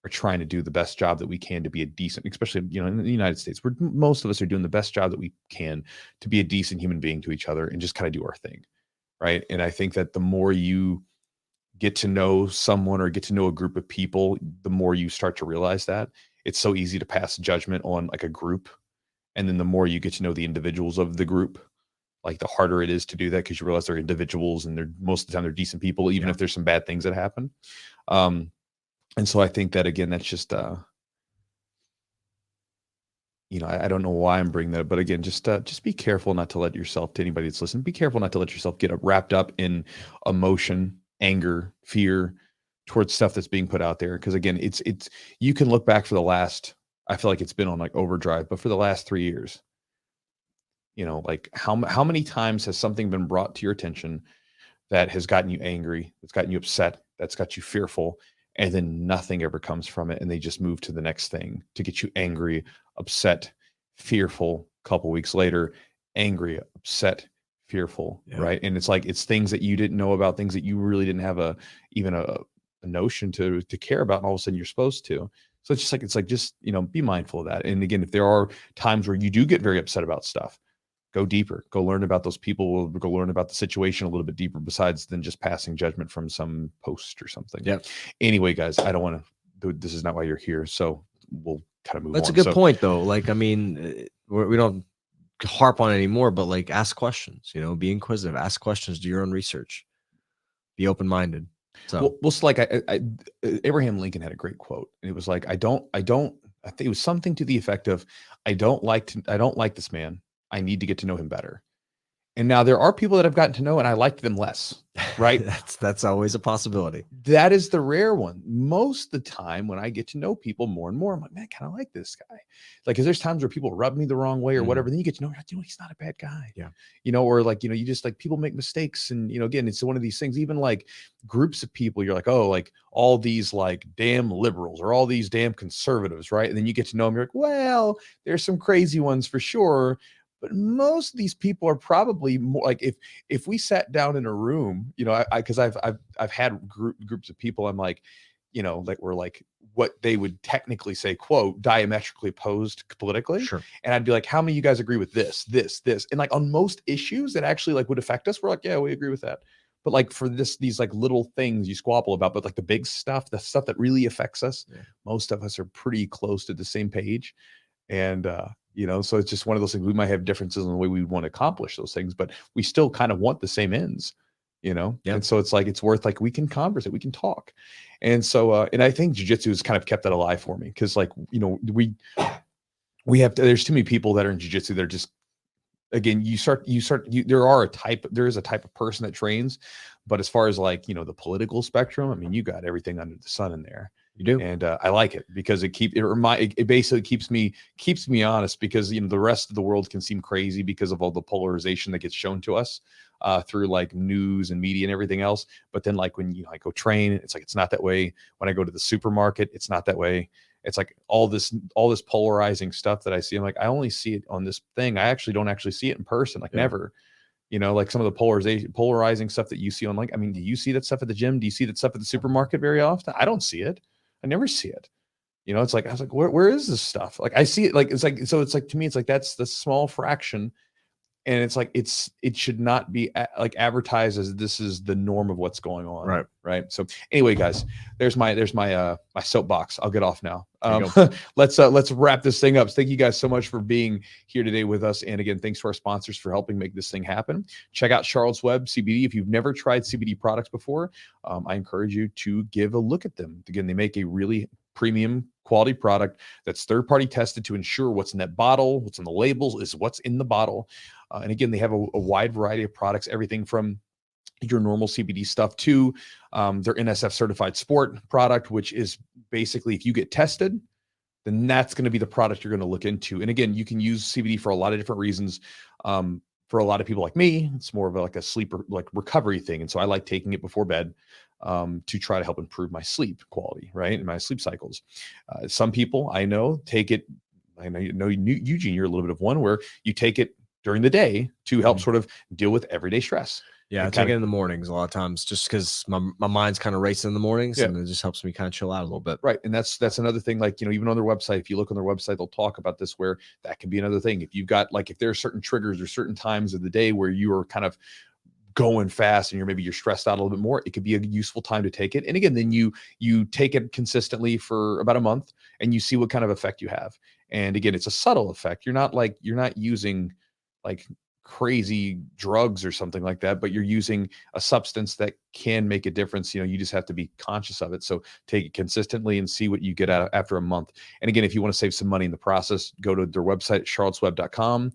are trying to do the best job that we can to be a decent, especially, in the United States, where most of us are doing the best job that we can to be a decent human being to each other and just kind of do our thing. Right. And I think that the more you get to know someone or get to know a group of people, the more you start to realize that it's so easy to pass judgment on like a group. And then the more you get to know the individuals of the group, like the harder it is to do that, because you realize they're individuals and most of the time they're decent people, even if there's some bad things that happen. And so I think that, again, that's just, I don't know why I'm bringing that up, but again, just be careful not to let yourself, to anybody that's listening, be careful not to let yourself get wrapped up in emotion, anger, fear towards stuff that's being put out there. Because again, it's you can look back for the last I feel like it's been on like overdrive, but for the last 3 years, like how many times has something been brought to your attention that has gotten you angry, that's gotten you upset, that's got you fearful, and then nothing ever comes from it, and they just move to the next thing to get you angry, upset, fearful. A couple weeks later, angry, upset, fearful, right? And it's like it's things that you didn't know about, things that you really didn't have even a notion to care about, and all of a sudden you're supposed to. So it's like just be mindful of that. And again, if there are times where you do get very upset about stuff, go deeper, go learn about those people, go learn about the situation a little bit deeper, besides than just passing judgment from some post or something. Yeah. Anyway, guys, I don't want to, this is not why you're here. So we'll kind of move on. That's a good point though. Like, I mean, we don't harp on it anymore, but like ask questions, be inquisitive, ask questions, do your own research, be open-minded. So well, like Abraham Lincoln had a great quote, and it was like, I think it was something to the effect of, I don't like this man. I need to get to know him better. And now there are people that I've gotten to know and I liked them less, right? that's always a possibility. That is the rare one. Most of the time when I get to know people more and more, I'm like, man, I kind of like this guy. Like, because there's times where people rub me the wrong way or whatever. Then you get to know, he's not a bad guy. Yeah. Or like, you just like, people make mistakes. And, again, it's one of these things, even like groups of people, you're like, oh, like all these like damn liberals or all these damn conservatives, right? And then you get to know them, you're like, well, there's some crazy ones for sure. But most of these people are probably more like, if we sat down in a room, because I've had groups of people, I'm like, like we're like what they would technically say, quote, diametrically opposed politically. Sure. And I'd be like, how many of you guys agree with this? And like on most issues that actually like would affect us, we're like, yeah, we agree with that. But like for these like little things you squabble about, but like the big stuff, the stuff that really affects us, most of us are pretty close to the same page. And, so it's just one of those things. We might have differences in the way we want to accomplish those things, but we still kind of want the same ends, And so it's like, it's worth like, we can converse, we can talk. And so, and I think jiu-jitsu has kind of kept that alive for me. Cause like, there's too many people that are in jiu-jitsu. They're just, again, there is a type of person that trains, but as far as like, the political spectrum, I mean, you got everything under the sun in there. You do. And I like it because it basically keeps me honest, because, the rest of the world can seem crazy because of all the polarization that gets shown to us through like news and media and everything else. But then like when I go train, it's like, it's not that way. When I go to the supermarket, it's not that way. It's like all this polarizing stuff that I see. I'm like, I only see it on this thing. I don't actually see it in person. Like never, like some of the polarizing stuff that you see on, like, I mean, do you see that stuff at the gym? Do you see that stuff at the supermarket very often? I don't see it. I never see it. It's like, I was like, where is this stuff? Like I see it, like, it's like, so it's like, to me, it's like, that's the small fraction. And it's like, it should not be like advertised as this is the norm of what's going on. Right. So anyway, guys, there's my my soapbox. I'll get off now. Let's wrap this thing up. So thank you guys so much for being here today with us. And again, thanks to our sponsors for helping make this thing happen. Check out Charlotte's Web CBD. If you've never tried CBD products before, I encourage you to give a look at them. Again, they make a really premium quality product that's third-party tested to ensure what's in that bottle, what's in the labels is what's in the bottle. And again, they have a wide variety of products, everything from your normal CBD stuff to their NSF certified sport product, which is basically, if you get tested, then that's going to be the product you're going to look into. And again, you can use CBD for a lot of different reasons. For a lot of people like me, it's more of like a sleeper, like recovery thing. And so I like taking it before bed to try to help improve my sleep quality, right? And my sleep cycles. Some people I know take it. I know Eugene, you're a little bit of one where you take it during the day to help sort of deal with everyday stress. Yeah, I take it in the mornings a lot of times just because my mind's kind of racing in the mornings, and it just helps me kind of chill out a little bit. Right. And that's another thing, like, even on their website, if you look on their website, they'll talk about this, where that can be another thing. If you've got, like, if there are certain triggers or certain times of the day where you are kind of going fast and you're stressed out a little bit more, it could be a useful time to take it. And again, then you take it consistently for about a month and you see what kind of effect you have. And again, it's a subtle effect. You're not using like crazy drugs or something like that, but you're using a substance that can make a difference. You just have to be conscious of it. So take it consistently and see what you get out after a month. And again, if you want to save some money in the process, go to their website, charlottesweb.com,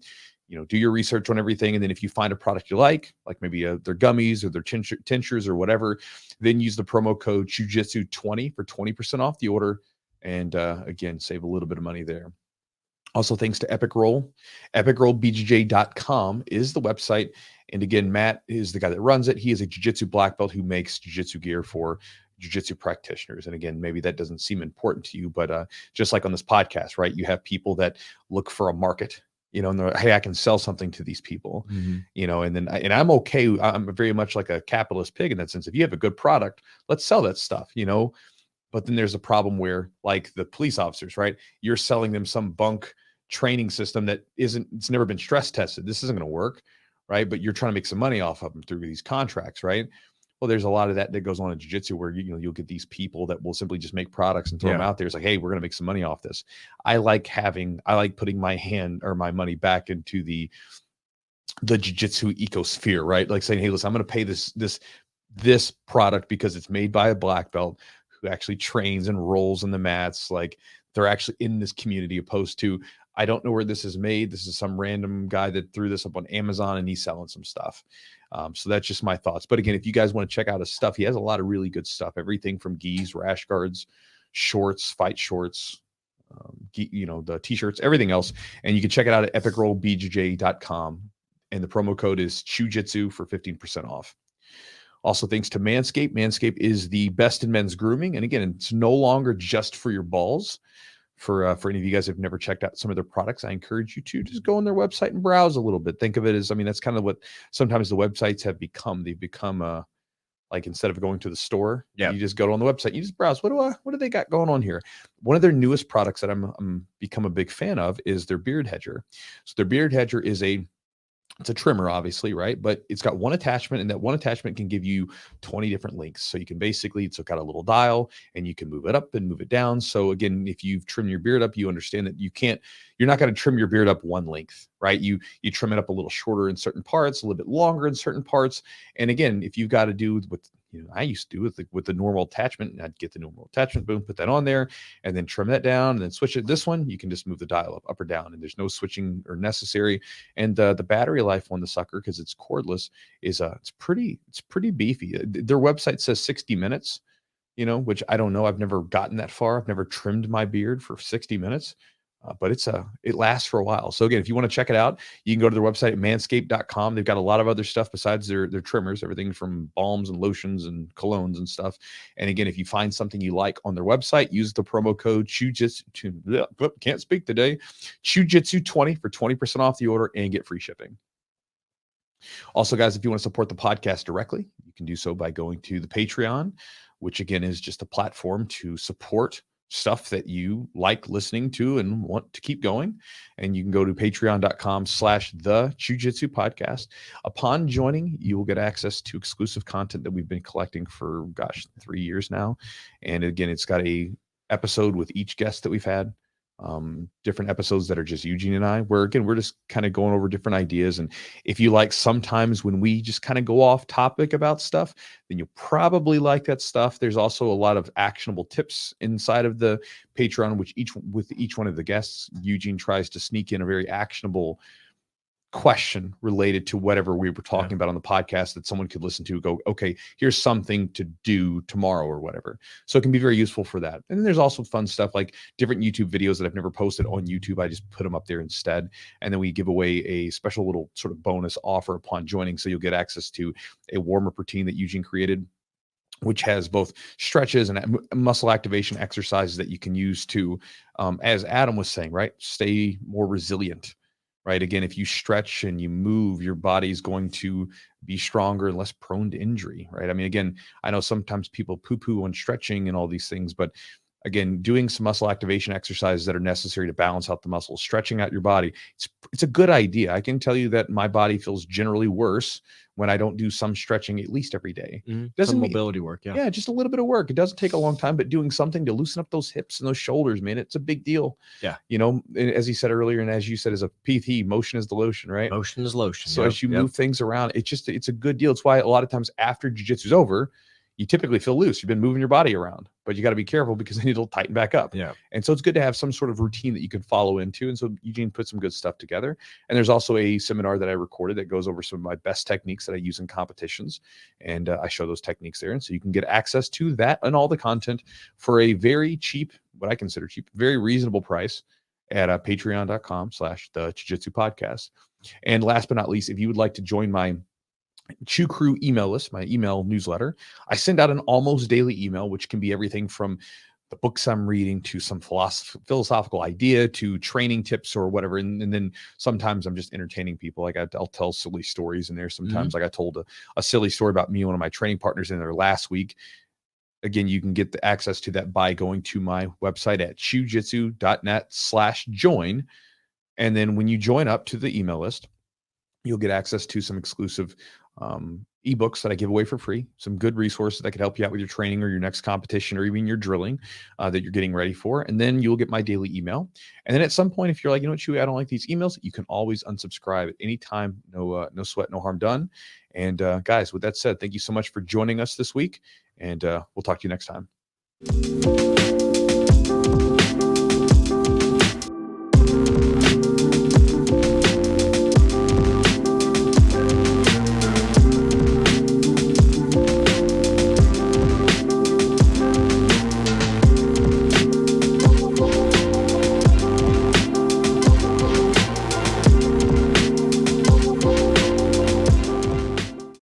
do your research on everything. And then if you find a product you like maybe their gummies or their tinctures or whatever, then use the promo code Jiu-Jitsu 20 for 20% off the order. and again, save a little bit of money there. Also, thanks to Epic Roll. EpicRollBJJ.com is the website. And again, Matt is the guy that runs it. He is a jiu-jitsu black belt who makes jiu-jitsu gear for jiu-jitsu practitioners. And again, maybe that doesn't seem important to you, but just like on this podcast, right? You have people that look for a market, and they're like, hey, I can sell something to these people, and I'm okay. I'm very much like a capitalist pig in that sense. If you have a good product, let's sell that stuff, But then there's a problem where, like the police officers, right? You're selling them some bunk training system that it's never been stress tested. This isn't going to work, right? But you're trying to make some money off of them through these contracts, right? Well, there's a lot of that goes on in jiu-jitsu where you'll get these people that will simply just make products and throw them out there. It's like, hey, we're going to make some money off this. I like putting my hand or my money back into the jiu-jitsu ecosphere, right? Like saying, hey, listen, I'm going to pay this product because it's made by a black belt who actually trains and rolls in the mats. Like they're actually in this community, opposed to, I don't know where this is made. This is some random guy that threw this up on Amazon and he's selling some stuff. So that's just my thoughts. But again, if you guys want to check out his stuff, he has a lot of really good stuff. Everything from gis, rash guards, shorts, fight shorts, the t-shirts, everything else. And you can check it out at epicrollbjj.com. And the promo code is Chewjitsu for 15% off. Also, thanks to Manscaped. Manscaped is the best in men's grooming. And again, it's no longer just for your balls. For any of you guys who have never checked out some of their products, I encourage you to just go on their website and browse a little bit. Think of it as, that's kind of what sometimes the websites have become. They've become like, instead of going to the store, you just go on the website, you just browse. What do they got going on here? One of their newest products that I'm become a big fan of is their beard hedger. So their beard hedger is it's a trimmer, obviously, right? But it's got one attachment, and that one attachment can give you 20 different lengths. So you can basically, it's got a little dial and you can move it up and move it down. So again, if you've trimmed your beard up, you understand that you're not going to trim your beard up one length, right? You trim it up a little shorter in certain parts, a little bit longer in certain parts. And again, if you've got to do with, I used to do with the normal attachment, and I'd get the normal attachment, boom, put that on there and then trim that down and then switch it. This one, you can just move the dial up or down, and there's no switching or necessary. And the battery life on the sucker, because it's cordless, is it's pretty beefy. Their website says 60 minutes, which I don't know. I've never gotten that far. I've never trimmed my beard for 60 minutes. But it lasts for a while. So again, if you want to check it out, you can go to their website at manscaped.com. They've got a lot of other stuff besides their trimmers, everything from balms and lotions and colognes and stuff. And again, if you find something you like on their website, use the promo code Chewjitsu. Can't speak today. Chewjitsu20 for 20% off the order and get free shipping. Also, guys, if you want to support the podcast directly, you can do so by going to the Patreon, which again is just a platform to support stuff that you like listening to and want to keep going. And you can go to patreon.com/the Chewjitsu podcast. Upon joining, you will get access to exclusive content that we've been collecting for 3 years now. And again, it's got a episode with each guest that we've had, different episodes that are just Eugene and I, where again, we're just kind of going over different ideas. And if you like, sometimes when we just kind of go off topic about stuff, then you'll probably like that stuff. There's also a lot of actionable tips inside of the Patreon, which with each one of the guests, Eugene tries to sneak in a very actionable question related to whatever we were talking about on the podcast that someone could listen to, go, okay, here's something to do tomorrow or whatever. So it can be very useful for that. And then there's also fun stuff like different YouTube videos that I've never posted on YouTube. I just put them up there instead. And then we give away a special little sort of bonus offer upon joining. So you'll get access to a warm-up routine that Eugene created, which has both stretches and muscle activation exercises that you can use to, as Adam was saying, right, stay more resilient. Right. Again, if you stretch and you move, your body's going to be stronger and less prone to injury. Right. I mean, again, I know sometimes people poo-poo on stretching and all these things, but again, doing some muscle activation exercises that are necessary to balance out the muscles, stretching out your body, it's a good idea. I can tell you that my body feels generally worse when I don't do some stretching at least every day. Some mobility work. Yeah. Yeah. Just a little bit of work. It doesn't take a long time, but doing something to loosen up those hips and those shoulders, man, it's a big deal. Yeah. As he said earlier, and as you said, as a PT, motion is the lotion, right? Motion is lotion. So as you move things around, it's a good deal. It's why a lot of times after jiu-jitsu is over, you typically feel loose. You've been moving your body around, but you got to be careful because then it'll tighten back up. Yeah. And so it's good to have some sort of routine that you can follow into. And so Eugene put some good stuff together. And there's also a seminar that I recorded that goes over some of my best techniques that I use in competitions. And I show those techniques there. And so you can get access to that and all the content for a very cheap, what I consider cheap, very reasonable price at patreon.com/the Jiu-Jitsu podcast. And last but not least, if you would like to join my Chew Crew email list, my email newsletter, I send out an almost daily email, which can be everything from the books I'm reading to some philosophical idea to training tips or whatever. And then sometimes I'm just entertaining people. Like I'll tell silly stories in there. Sometimes like I told a silly story about me and one of my training partners in there last week. Again, you can get the access to that by going to my website at chewjitsu.net/join. And then when you join up to the email list, you'll get access to some exclusive ebooks that I give away for free, some good resources that could help you out with your training or your next competition or even your drilling that you're getting ready for. And then you'll get my daily email. And then at some point, if you're like, you know what, Chewy, I don't like these emails, you can always unsubscribe at any time. No sweat, no harm done. And guys, with that said, thank you so much for joining us this week. And we'll talk to you next time.